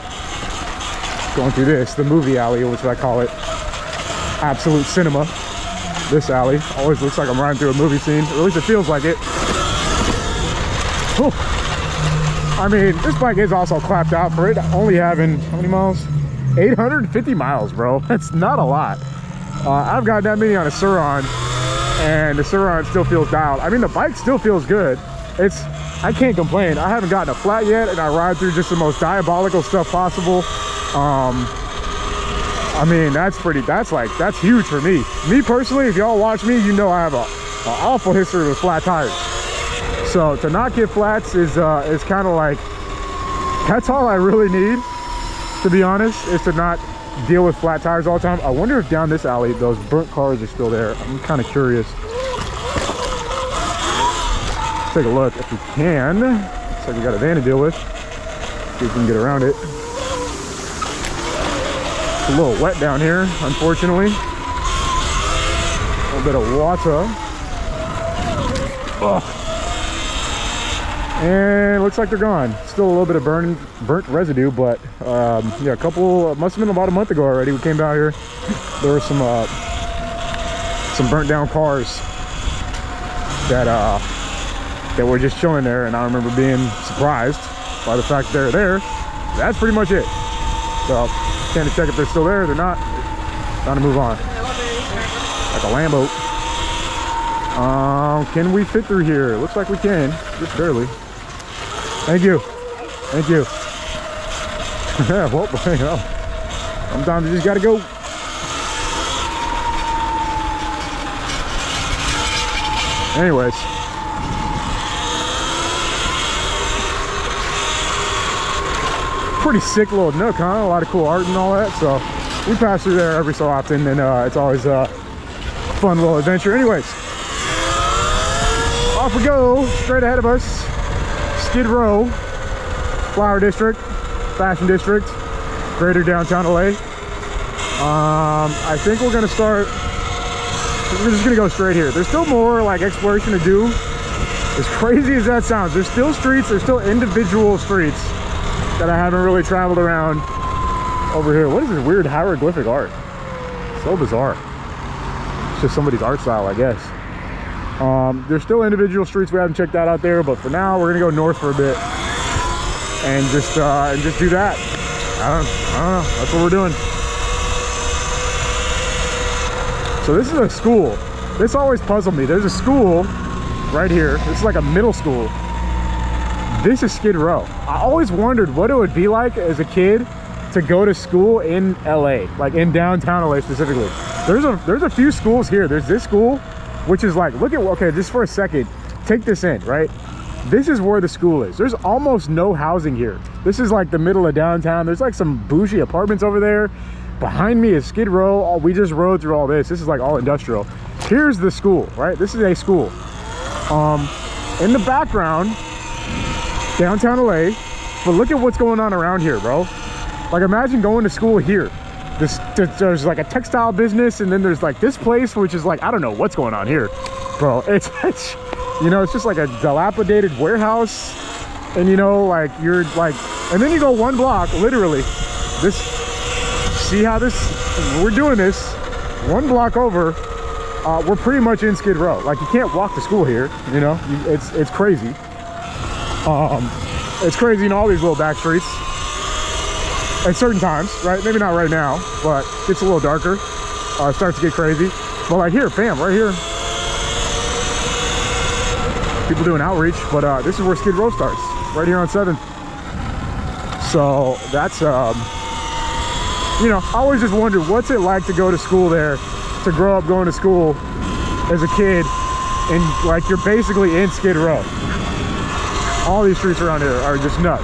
going through this, the movie alley, which I call it, absolute cinema. This alley always looks like I'm riding through a movie scene, or at least it feels like it. Whew. I mean, this bike is also clapped out for it only having, how many miles? 850 miles, bro. That's not a lot. I've got that many on a Surron, and the Surron still feels dialed. I mean, the bike still feels good. I can't complain. I haven't gotten a flat yet, and I ride through just the most diabolical stuff possible. I mean, that's huge for me. Me personally, if y'all watch me, you know I have an awful history with flat tires. So to not get flats is kind of like, that's all I really need, to be honest, is to not deal with flat tires all the time. I wonder if down this alley those burnt cars are still there. I'm kind of curious. Take a look if we can. Looks like we got a van to deal with. See if we can get around it. It's a little wet down here, unfortunately. A little bit of water. Ugh. And it looks like they're gone. Still a little bit of burnt residue, but yeah, a couple, must have been about a month ago already. We came down here. There were some burnt down cars that were just chilling there, and I remember being surprised by the fact that they're there. That's pretty much it. So can't check if they're still there. They're not. Time to move on. Like a Lambo. Can we fit through here? Looks like we can, just barely. Thank you. Thank you. Yeah, well, you know, sometimes you just gotta go. Anyways. Pretty sick little nook, huh? A lot of cool art and all that. So we pass through there every so often, and it's always a fun little adventure. Anyways, off we go. Straight ahead of us, Skid Row, Flower District, Fashion District, Greater Downtown LA. I think we're gonna start. We're just gonna go straight here. There's still more like exploration to do. As crazy as that sounds, there's still streets. There's still individual streets that I haven't really traveled around over here. What is this weird hieroglyphic art? So bizarre. It's just somebody's art style, I guess. There's still individual streets we haven't checked out there, but for now we're gonna go north for a bit and just do that. I don't know. That's what we're doing. So this is a school. This always puzzled me. There's a school right here. This is like a middle school. This is Skid Row. I always wondered what it would be like as a kid to go to school in LA, like in downtown LA specifically. There's a few schools here. There's this school, which is like, look at, okay, just for a second, take this in, right? This is where the school is. There's almost no housing here. This is like the middle of downtown. There's like some bougie apartments over there. Behind me is Skid Row. We just rode through all this. This is like all industrial. Here's the school, right? This is a school. In the background, downtown LA, but look at what's going on around here, bro. Like, imagine going to school here. There's like a textile business, and then there's like this place, which is like, I don't know what's going on here, bro. It's you know, it's just like a dilapidated warehouse, and you know, like you're like, and then you go one block, literally. This, see how this? We're doing this one block over. We're pretty much in Skid Row. Like, you can't walk to school here. You know, it's crazy. It's crazy in all these little back streets at certain times, right? Maybe not right now, but it gets a little darker. It starts to get crazy. But like here, bam, right here. People doing outreach, but this is where Skid Row starts, right here on 7th. So that's, you know, I always just wondered what's it like to go to school there, to grow up going to school as a kid, and like you're basically in Skid Row. All these streets around here are just nuts.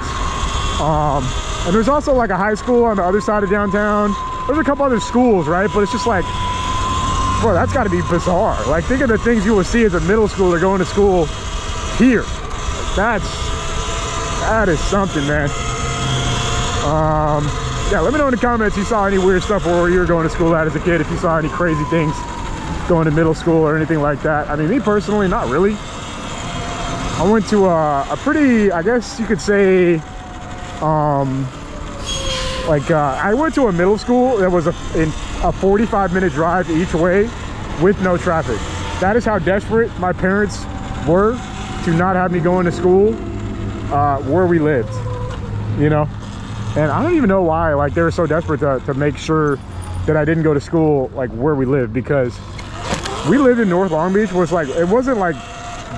And there's also like a high school on the other side of downtown. There's a couple other schools, right? But it's just like, bro, that's got to be bizarre. Like, think of the things you will see as a middle schooler going to school here. That is something, man. Yeah, let me know in the comments if you saw any weird stuff where you were going to school at as a kid, if you saw any crazy things going to middle school or anything like that. I mean, me personally, not really. I went to a pretty, I guess you could say, I went to a middle school that was a 45-minute drive each way with no traffic. That is how desperate my parents were to not have me going to school where we lived, you know. And I don't even know why, like, they were so desperate to make sure that I didn't go to school like where we lived, because we lived in North Long Beach, was like, it wasn't like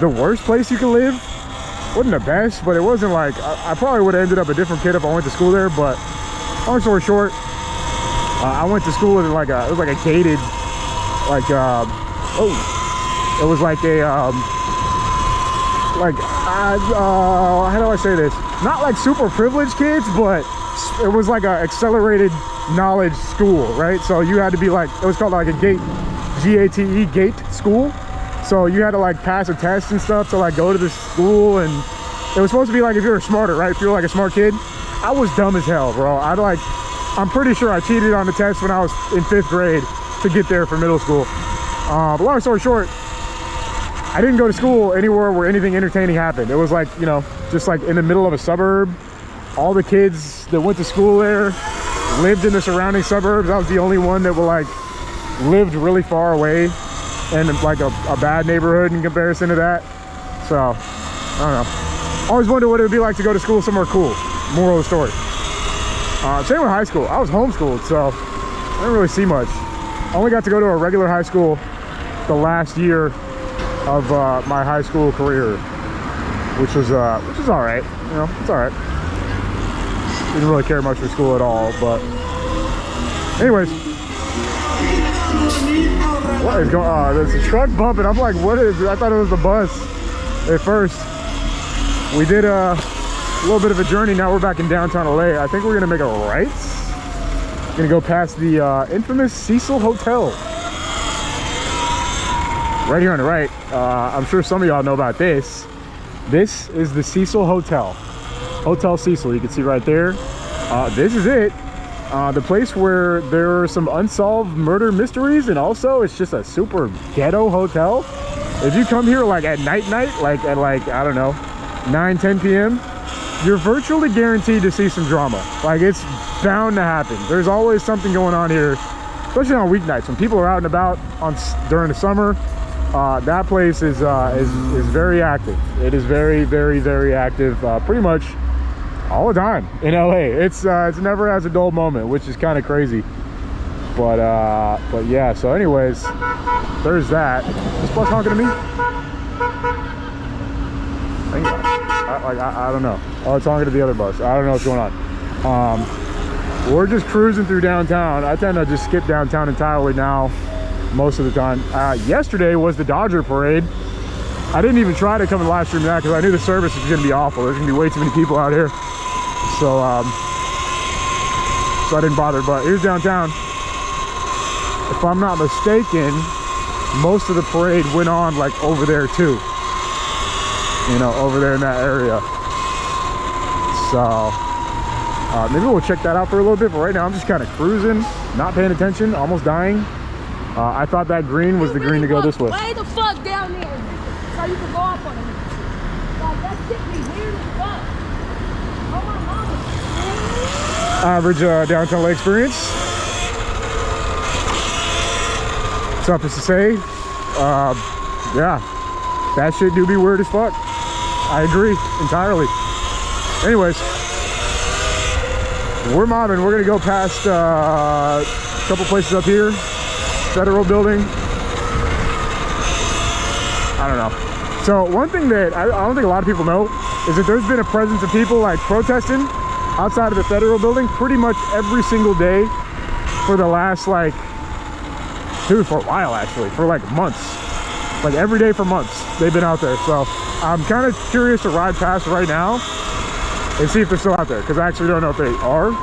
the worst place you could live, wasn't the best, but it wasn't like, I probably would have ended up a different kid if I went to school there. But long story short, I went to school in like it was like a gated, like it was like a how do I say this, not like super privileged kids, but it was like a accelerated knowledge school, right? So you had to be like, it was called like a gate, G-A-T-E, gate school. So you had to like pass a test and stuff to like go to the school, and it was supposed to be like if you were smarter, right? If you were like a smart kid. I was dumb as hell, bro. I'm pretty sure I cheated on the test when I was in 5th grade to get there for middle school. But long story short, I didn't go to school anywhere where anything entertaining happened. It was like, you know, just like in the middle of a suburb. All the kids that went to school there lived in the surrounding suburbs. I was the only one that lived really far away and like a bad neighborhood in comparison to that. So I don't know, always wondered what it would be like to go to school somewhere cool. Moral of the story. Same with high school. I was homeschooled, so I didn't really see much. I only got to go to a regular high school the last year of my high school career, which was all right. You know, it's all right. Didn't really care much for school at all, but anyways. What is going on? There's a truck bumping. I'm like, what is it? I thought it was the bus at first. We did a little bit of a journey. Now we're back in downtown LA. I think we're gonna make a right. Gonna go past the infamous Cecil Hotel. Right here on the right. I'm sure some of y'all know about this. This is the Cecil Hotel. Hotel Cecil, you can see right there. This is it. The place where there are some unsolved murder mysteries, and also it's just a super ghetto hotel. If you come here like at night, like at like, I don't know, 9-10 p.m, you're virtually guaranteed to see some drama. Like, it's bound to happen. There's always something going on here, especially on weeknights when people are out and about during the summer. That place is very active. It is very, very, very active. Pretty much all the time in LA. It's never has a dull moment, which is kind of crazy. But yeah. So, anyways, there's that. This bus honking to me? I don't know. Oh, it's honking to the other bus. I don't know what's going on. We're just cruising through downtown. I tend to just skip downtown entirely now, most of the time. Yesterday was the Dodger parade. I didn't even try to come and live stream that because I knew the service was going to be awful. There's going to be way too many people out here. So I didn't bother. But here's downtown. If I'm not mistaken, most of the parade went on like over there too. You know, over there in that area. So maybe we'll check that out for a little bit. But right now I'm just kind of cruising, not paying attention, almost dying. I thought that green was the green to go this way. Way the fuck down there, so you can go up on it. Like, that shit be weird as fuck. Oh my mama. Average downtown LA experience. Suffice to say, yeah, that shit do be weird as fuck. I agree entirely. Anyways, we're mobbing. We're gonna go past a couple places up here. Federal building. I don't know. So one thing that I don't think a lot of people know is that there's been a presence of people like protesting outside of the federal building pretty much every single day for the last, like, dude, for a while actually, for like months. Like every day for months they've been out there. So I'm kind of curious to ride past right now and see if they're still out there, because I actually don't know if they are.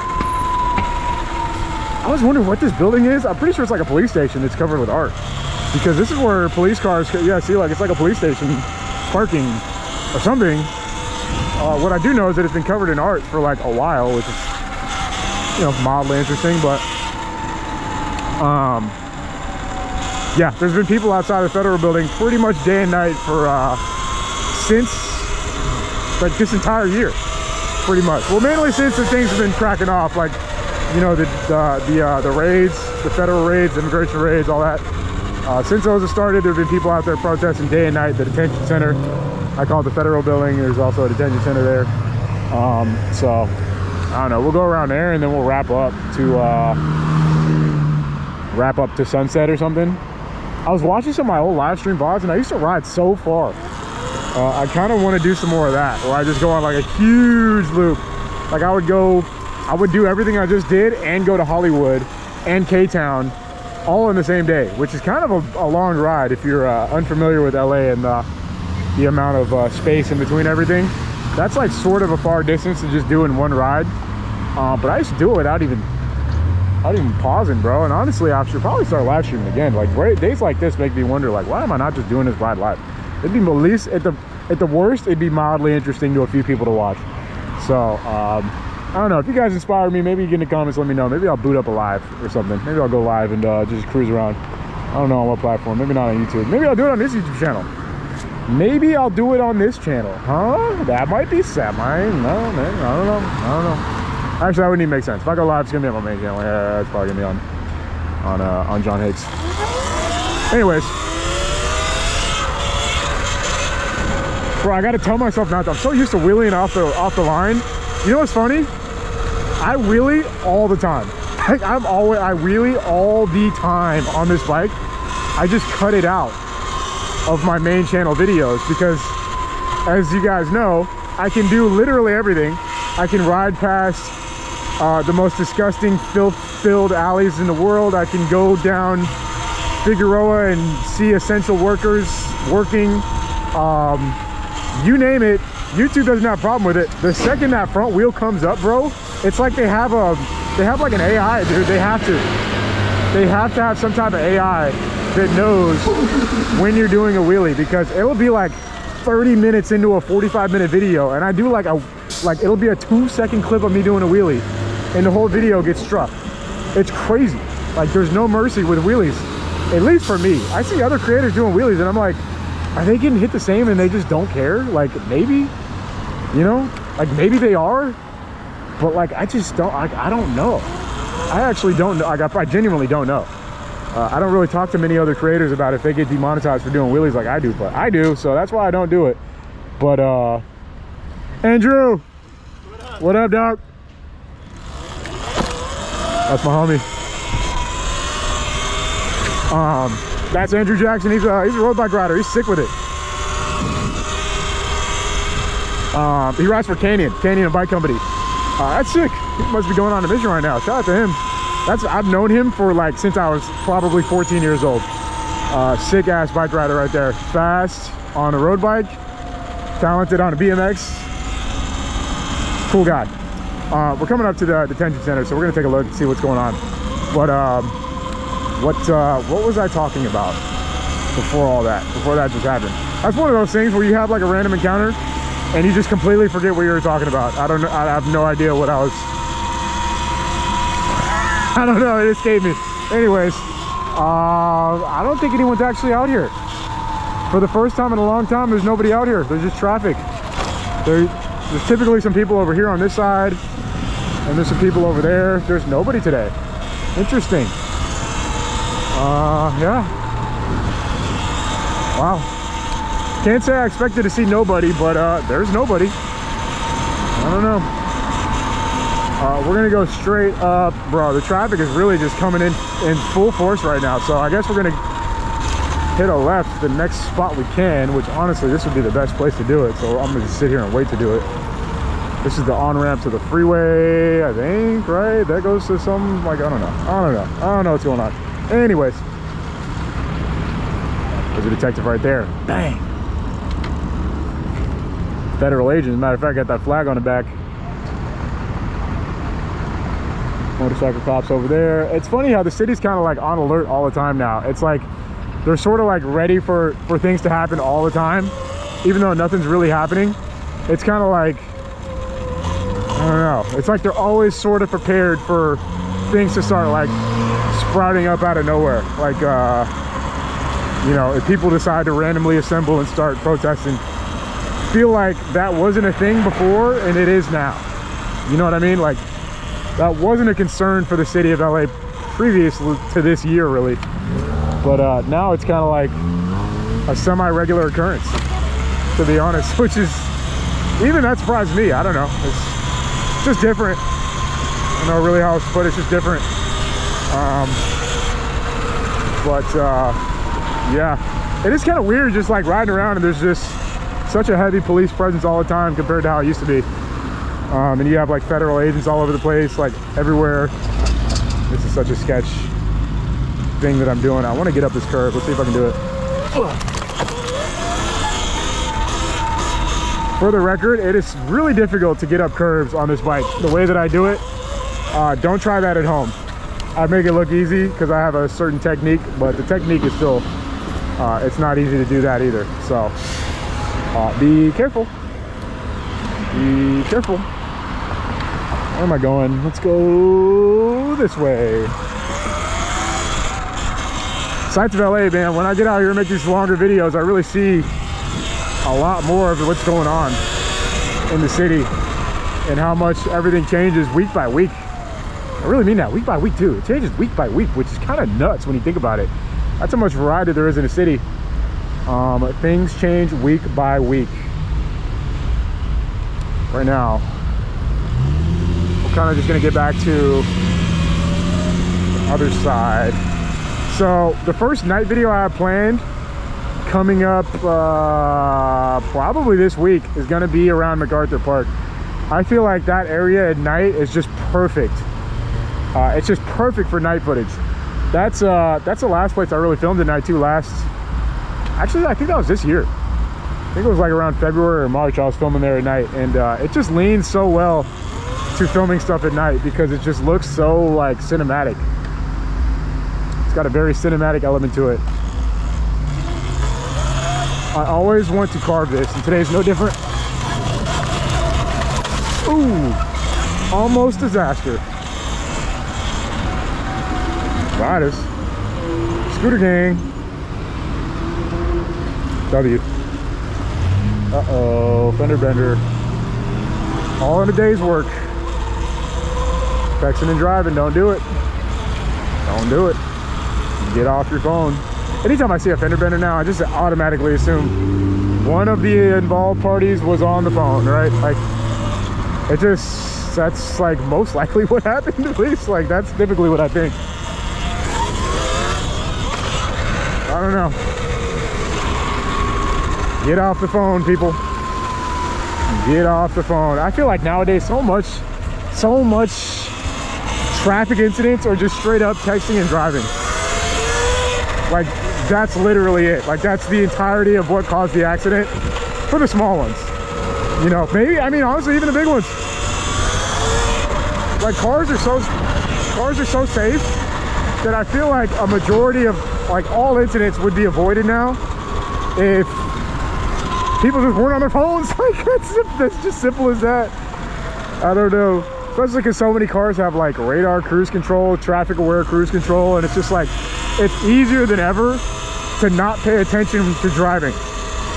I was wondering what this building is. I'm pretty sure it's like a police station that's covered with art, because this is where police cars, yeah, see, like it's like a police station parking or something. What I do know is that it's been covered in art for like a while, which is, you know, mildly interesting. But yeah, there's been people outside the federal building pretty much day and night for since like this entire year, pretty much. Well, mainly since the things have been cracking off, like, you know, the raids, the federal raids, immigration raids, all that. Since those have started, there have been people out there protesting day and night. The detention center, I call it the Federal Building. There's also a detention center there. So I don't know, we'll go around there and then we'll wrap up to sunset or something. I was watching some of my old live stream VODs and I used to ride so far. I kind of want to do some more of that, where I just go on like a huge loop. Like I would do everything I just did and go to Hollywood and K-Town all in the same day, which is kind of a long ride if you're unfamiliar with LA and the amount of space in between everything. That's like sort of a far distance to just do in one ride. But I used to do it without even pausing, bro. And honestly, I should probably start live streaming again. Like days like this make me wonder, like, why am I not just doing this ride live? It'd be at least at the worst, it'd be mildly interesting to a few people to watch. So I don't know, if you guys inspire me, maybe you get in the comments, let me know. Maybe I'll boot up a live or something. Maybe I'll go live and just cruise around. I don't know on what platform. Maybe not on YouTube. Maybe I'll do it on this YouTube channel. Maybe I'll do it on this channel. Huh? That might be semi. No, man. I don't know. Actually, that wouldn't even make sense. If I go live, it's gonna be on my main channel. Yeah, it's probably gonna be on John Hicks. Anyways, bro, I gotta tell myself not to. I'm so used to wheeling off the line. You know what's funny? I wheelie all the time. Like I wheelie all the time on this bike. I just cut it out of my main channel videos because, as you guys know, I can do literally everything. I can ride past the most disgusting filth-filled alleys in the world. I can go down Figueroa and see essential workers working. You name it, YouTube doesn't have a problem with it. The second that front wheel comes up, bro, it's like they have like an AI, dude. They have to have some type of AI that knows when you're doing a wheelie, because it'll be like 30 minutes into a 45-minute video and I do like it'll be a 2-second clip of me doing a wheelie and the whole video gets struck. It's crazy. Like there's no mercy with wheelies, at least for me. I see other creators doing wheelies and I'm like, are they getting hit the same and they just don't care? Like maybe, you know, like maybe they are, but like I just don't, I don't know. I actually don't know. I genuinely don't know. I don't really talk to many other creators about if they get demonetized for doing wheelies like I do, but I do, so that's why I don't do it. But Andrew, what up, dog? That's my homie. That's Andrew Jackson. He's a road bike rider. He's sick with it. He rides for Canyon Bike Company. That's sick. He must be going on a mission right now. Shout out to him. I've known him for like since I was probably 14 years old. Sick ass bike rider right there. Fast on a road bike, talented on a BMX. Cool guy. We're coming up to the detention center, so we're gonna take a look and see what's going on. But what was I talking about before that just happened? That's one of those things where you have like a random encounter and you just completely forget what you were talking about. I don't know. I have no idea what I was. I don't know. It escaped me. Anyways, I don't think anyone's actually out here. For the first time in a long time, there's nobody out here. There's just traffic. There's typically some people over here on this side, and there's some people over there. There's nobody today. Interesting. Yeah. Wow. Can't say I expected to see nobody, but there's nobody. I don't know. We're gonna go straight up, bro. The traffic is really just coming in full force right now, so I guess we're gonna hit a left the next spot we can, which honestly this would be the best place to do it, so I'm gonna just sit here and wait to do it. This is the on-ramp to the freeway, I think, right? That goes to some, like, I don't know what's going on. Anyways, there's a detective right there. Bang. Federal agent, as a matter of fact, got that flag on the back. Motorcycle cops over there. It's funny how the city's kind of like on alert all the time now. It's like they're sort of like ready for things to happen all the time, even though nothing's really happening. It's kind of like, I don't know, it's like they're always sort of prepared for things to start like sprouting up out of nowhere. Like you know, if people decide to randomly assemble and start protesting, feel like that wasn't a thing before and it is now. You know what I mean? Like, that wasn't a concern for the city of LA previous to this year, really. But now it's kind of like a semi-regular occurrence. to be honest, which is, even that surprised me. I don't know, it's just different. I don't know really how else to put it, it's just different. Yeah, it is kind of weird just like riding around and there's just such a heavy police presence all the time compared to how it used to be. And you have like federal agents all over the place, like everywhere. This is such a sketch thing that I'm doing. I want to get up this curve. Let's see if I can do it. For the record, it is really difficult to get up curves on this bike. The way that I do it, don't try that at home. I make it look easy because I have a certain technique, but the technique is still, it's not easy to do that either. So be careful. Be careful. Where am I going? Let's go this way. Sights of LA, man. When I get out here and make these longer videos, I really see a lot more of what's going on in the city and how much everything changes week by week. I really mean that, week by week too. It changes week by week, which is kind of nuts when you think about it. That's how much variety there is in a city. Things change week by week. Right now, we're kind of just gonna get back to the other side. So the first night video I have planned coming up probably this week is gonna be around MacArthur Park. I feel like that area at night is just perfect. It's just perfect for night footage. That's the last place I really filmed at night too. Actually, I think that was this year. I think it was like around February or March I was filming there at night, and it just leans so well to filming stuff at night because it just looks so like cinematic. It's got a very cinematic element to it. I always want to carve this, and today's no different. Ooh, almost disaster. Riders, scooter gang. W. Uh-oh, fender bender. All in a day's work. Texting and driving, don't do it. Don't do it. Get off your phone. Anytime I see a fender bender now, I just automatically assume one of the involved parties was on the phone, right? Like, it just, that's like most likely what happened, at least. Like, that's typically what I think. I don't know. Get off the phone, people. Get off the phone. I feel like nowadays so much traffic incidents are just straight up texting and driving. Like, that's literally it. Like, that's the entirety of what caused the accident for the small ones. You know, maybe, I mean, honestly, even the big ones. Like, cars are so safe that I feel like a majority of like all incidents would be avoided now if people just weren't on their phones. Like, that's just simple as that. I don't know, especially because so many cars have like radar cruise control, traffic aware cruise control, and it's just like, it's easier than ever to not pay attention to driving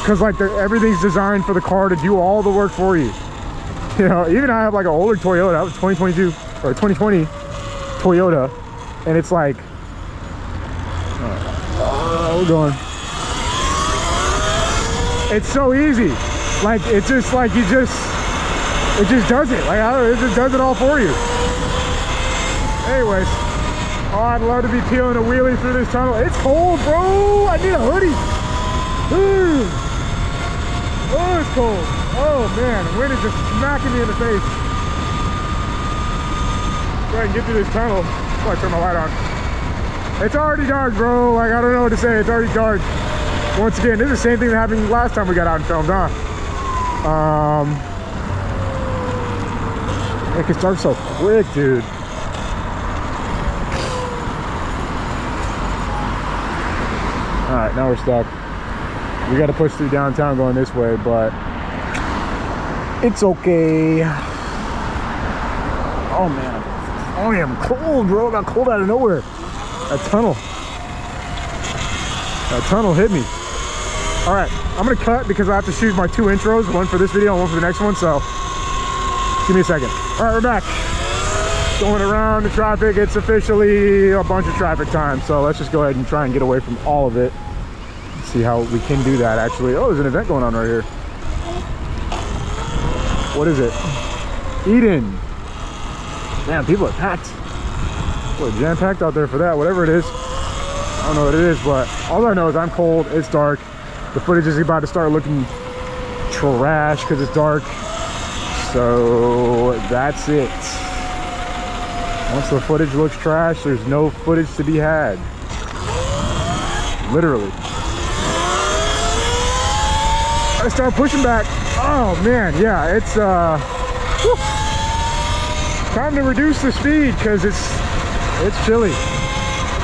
because like everything's designed for the car to do all the work for you. You know, even I have like an older Toyota, that was 2022 or 2020 Toyota, and it's like, we're going. It's so easy. Like, it's just like it just does it. Like, I don't know, it just does it all for you. Anyways, oh, I'd love to be peeling a wheelie through this tunnel. It's cold, bro. I need a hoodie. Ooh. Oh, it's cold. Oh man, the wind is just smacking me in the face. Go ahead and get through this tunnel. Before I turn my light on. It's already dark, bro. Like, I don't know what to say. It's already dark. Once again, this is the same thing that happened last time we got out and filmed, huh? It can start so quick, dude. All right, now we're stuck. We got to push through downtown going this way, but it's okay. Oh man, I am cold, bro. I got cold out of nowhere. That tunnel hit me. All right, I'm gonna cut because I have to shoot my 2 intros, one for this video and one for the next one, so give me a second. All right, we're back. Going around the traffic. It's officially a bunch of traffic time, so let's just go ahead and try and get away from all of it. See how we can do that, actually. Oh, there's an event going on right here. What is it? Eden. Man, people are packed. People are jam-packed out there for that, whatever it is. I don't know what it is, but all I know is I'm cold, it's dark. The footage is about to start looking trash because it's dark. So that's it. Once the footage looks trash, there's no footage to be had. Literally. I start pushing back. Oh man, yeah, it's whew. Time to reduce the speed because it's chilly.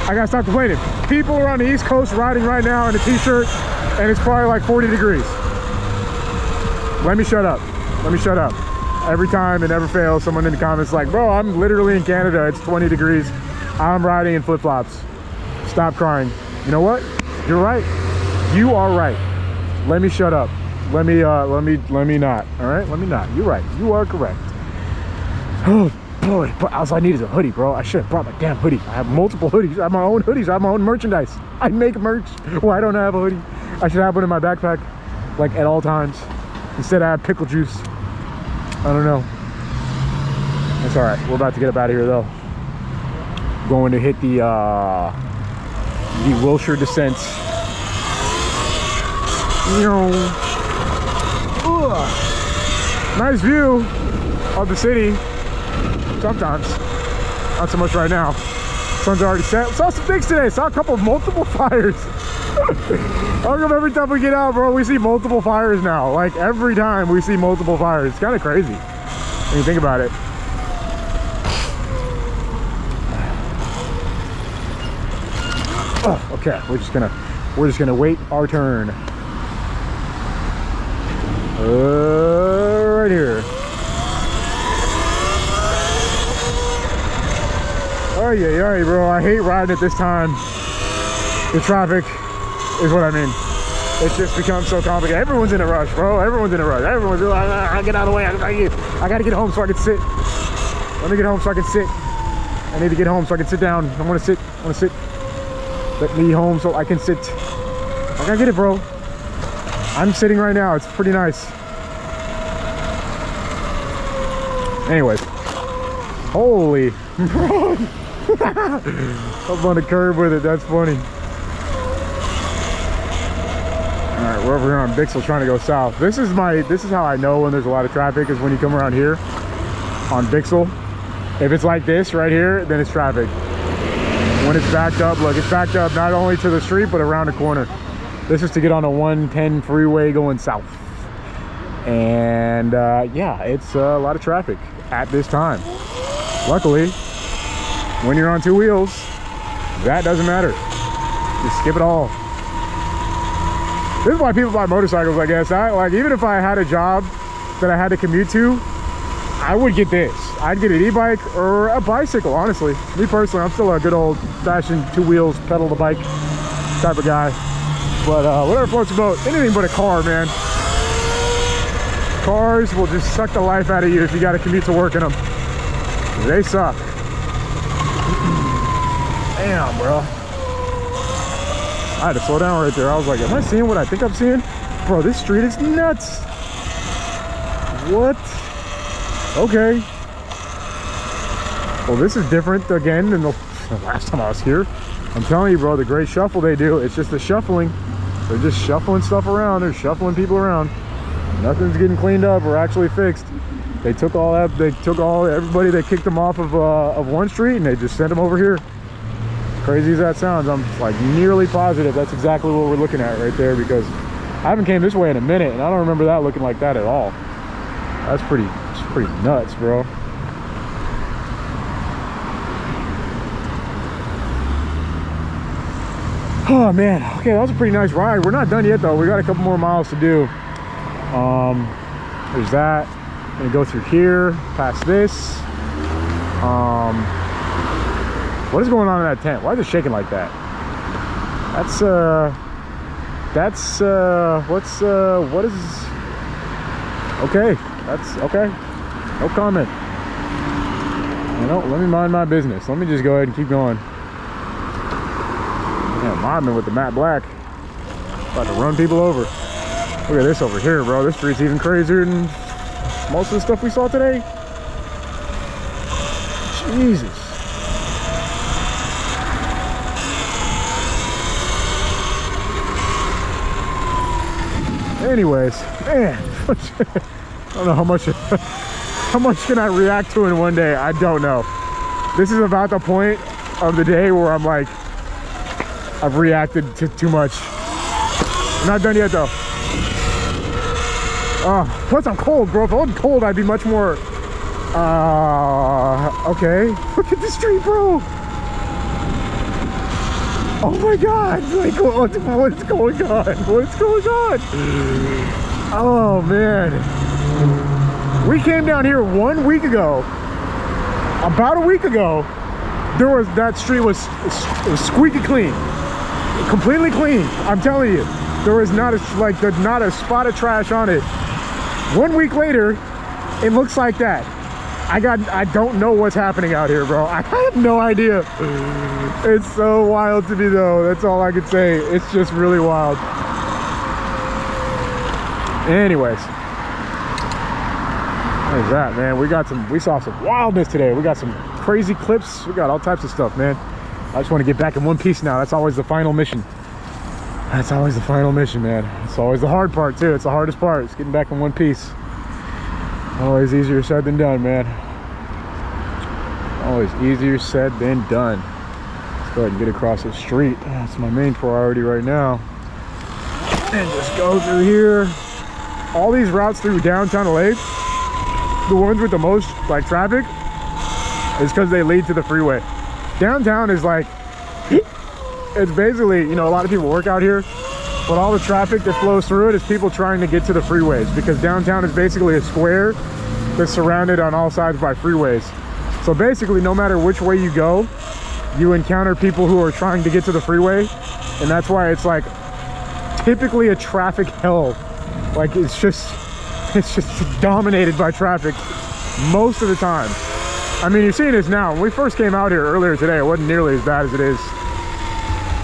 I gotta stop complaining. People are on the East Coast riding right now in a t-shirt and it's probably like 40 degrees. Let me shut up. Let me shut up. Every time, it never fails, someone in the comments like, bro, I'm literally in Canada, it's 20 degrees. I'm riding in flip-flops. Stop crying. You know what? You're right. You are right. Let me shut up. Let me not. All right? Let me not. You're right. You are correct. Oh boy, but all I need is a hoodie, bro. I should have brought my damn hoodie. I have multiple hoodies. I have my own hoodies. I have my own merchandise. I make merch. Why don't I have a hoodie? I should have one in my backpack, like at all times. Instead, I have pickle juice. I don't know. That's all right. We're about to get up out of here, though. Going to hit the Wilshire descent. Nice view of the city. Sometimes. Not so much right now. Sun's already set. Saw some things today. Saw a couple of multiple fires. How come every time we get out, bro, we see multiple fires now? Like every time we see multiple fires. It's kind of crazy when you think about it. Oh, okay, we're just gonna wait our turn. Right here. Oh yeah, bro. I hate riding at this time. The traffic is what I mean. It's just become so complicated. Everyone's in a rush, bro. Everyone's in a rush. Everyone's like, I get out of the way. I gotta get home so I can sit. Let me get home so I can sit. I need to get home so I can sit down. I want to sit. I want to sit. Let me home so I can sit. I gotta get it, bro. I'm sitting right now. It's pretty nice. Anyways. Holy, bro. Up on the curb with it. That's funny. All right, we're over here on Bixel trying to go south. This is how I know when there's a lot of traffic, is when you come around here on Bixel. If it's like this right here, then it's traffic. When it's backed up, look, it's backed up not only to the street, but around the corner. This is to get on a 110 freeway going south. And yeah, it's a lot of traffic at this time. Luckily, when you're on two wheels, that doesn't matter. Just skip it all. This is why people buy motorcycles, I guess. Like, even if I had a job that I had to commute to, I would get this. I'd get an e-bike or a bicycle, honestly. Me personally, I'm still a good old fashioned two wheels, pedal the bike type of guy. But whatever floats your boat, anything but a car, man. Cars will just suck the life out of you if you got to commute to work in them. They suck. Damn, bro. I had to slow down right there. I was like, am I seeing what I think I'm seeing? Bro, this street is nuts. What? Okay. Well, this is different again than the last time I was here. I'm telling you, bro, the great shuffle they do, it's just the shuffling. They're just shuffling stuff around. They're shuffling people around. Nothing's getting cleaned up or actually fixed. They took all that. They took everybody. They kicked them off of one street and they just sent them over here. Crazy as that sounds, I'm like nearly positive that's exactly what we're looking at right there, because I haven't came this way in a minute and I don't remember that looking like that at all. That's pretty nuts, bro. Oh man, okay, that was a pretty nice ride. We're not done yet though. We got a couple more miles to do. There's that. I'm gonna go through here, past this. What is going on in that tent? Why is it shaking like that? What is, okay, that's okay. No comment. You know, let me mind my business. Let me just go ahead and keep going. Yeah, mobbing with the matte black. About to run people over. Look at this over here, bro. This street's even crazier than most of the stuff we saw today. Jesus. Anyways, man, I don't know how much can I react to in one day. I don't know. This is about the point of the day where I'm like, I've reacted to too much. I'm not done yet though. Plus I'm cold, bro. If I wasn't cold, I'd be much more, okay. Look at the street, bro. Oh my God, like what's going on? What's going on? Oh man. We came down here 1 week ago. About a week ago, that street was squeaky clean. Completely clean, I'm telling you. There was not a spot of trash on it. 1 week later, it looks like that. I don't know what's happening out here, bro. I have no idea. It's so wild to me though. That's all I could say. It's just really wild. Anyways. What is that, man? We saw some wildness today. We got some crazy clips. We got all types of stuff, man. I just want to get back in one piece now. That's always the final mission. That's always the final mission, man. It's always the hard part too. It's the hardest part. It's getting back in one piece. Always easier said than done, man. Always easier said than done. Let's go ahead and get across the street. That's my main priority right now. And just go through here. All these routes through downtown LA, the ones with the most like traffic, is because they lead to the freeway. Downtown is like, it's basically, you know, a lot of people work out here, but all the traffic that flows through it is people trying to get to the freeways, because downtown is basically a square that's surrounded on all sides by freeways. So basically, no matter which way you go, you encounter people who are trying to get to the freeway, and that's why it's like typically a traffic hell. Like it's just dominated by traffic most of the time. I mean, you're seeing this now. When we first came out here earlier today, it wasn't nearly as bad as it is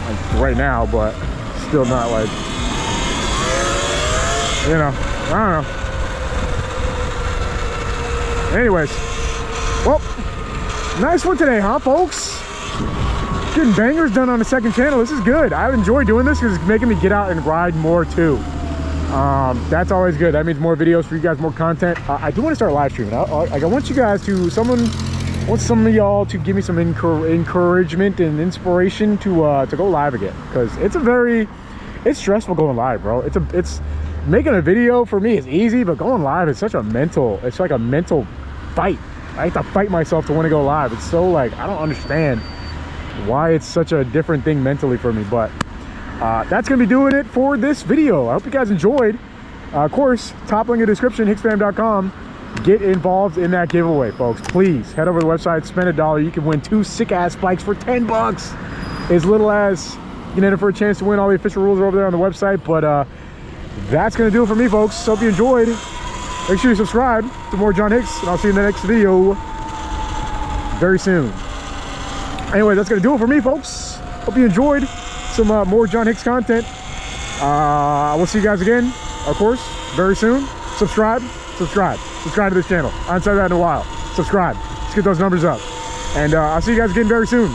like right now, but still not like, you know, I don't know. Anyways, well, nice one today, huh, folks? Getting bangers done on the second channel. This is good. I enjoy doing this because it's making me get out and ride more too. That's always good. That means more videos for you guys, more content. I do want to start live streaming. I want you guys to, some of y'all to give me some encouragement and inspiration to go live again, because it's stressful going live, bro. It's making a video for me is easy, but going live is such a mental, it's like a mental fight. I have to fight myself to want to go live. It's so like, I don't understand why it's such a different thing mentally for me, but that's gonna be doing it for this video. I hope you guys enjoyed. Of course, top link in the description, hicksfam.com. Get involved in that giveaway, folks. Please head over to the website, spend $1. You can win 2 sick-ass bikes for 10 bucks. As little as you can enter for a chance to win. All the official rules are over there on the website. But that's gonna do it for me, folks. Hope you enjoyed. Make sure you subscribe to more John Hicks, and I'll see you in the next video very soon. Anyway, that's gonna do it for me, folks. Hope you enjoyed some more John Hicks content. We'll see you guys again, of course, very soon. Subscribe to this channel. I haven't said that in a while. Subscribe. Let's get those numbers up. And I'll see you guys again very soon.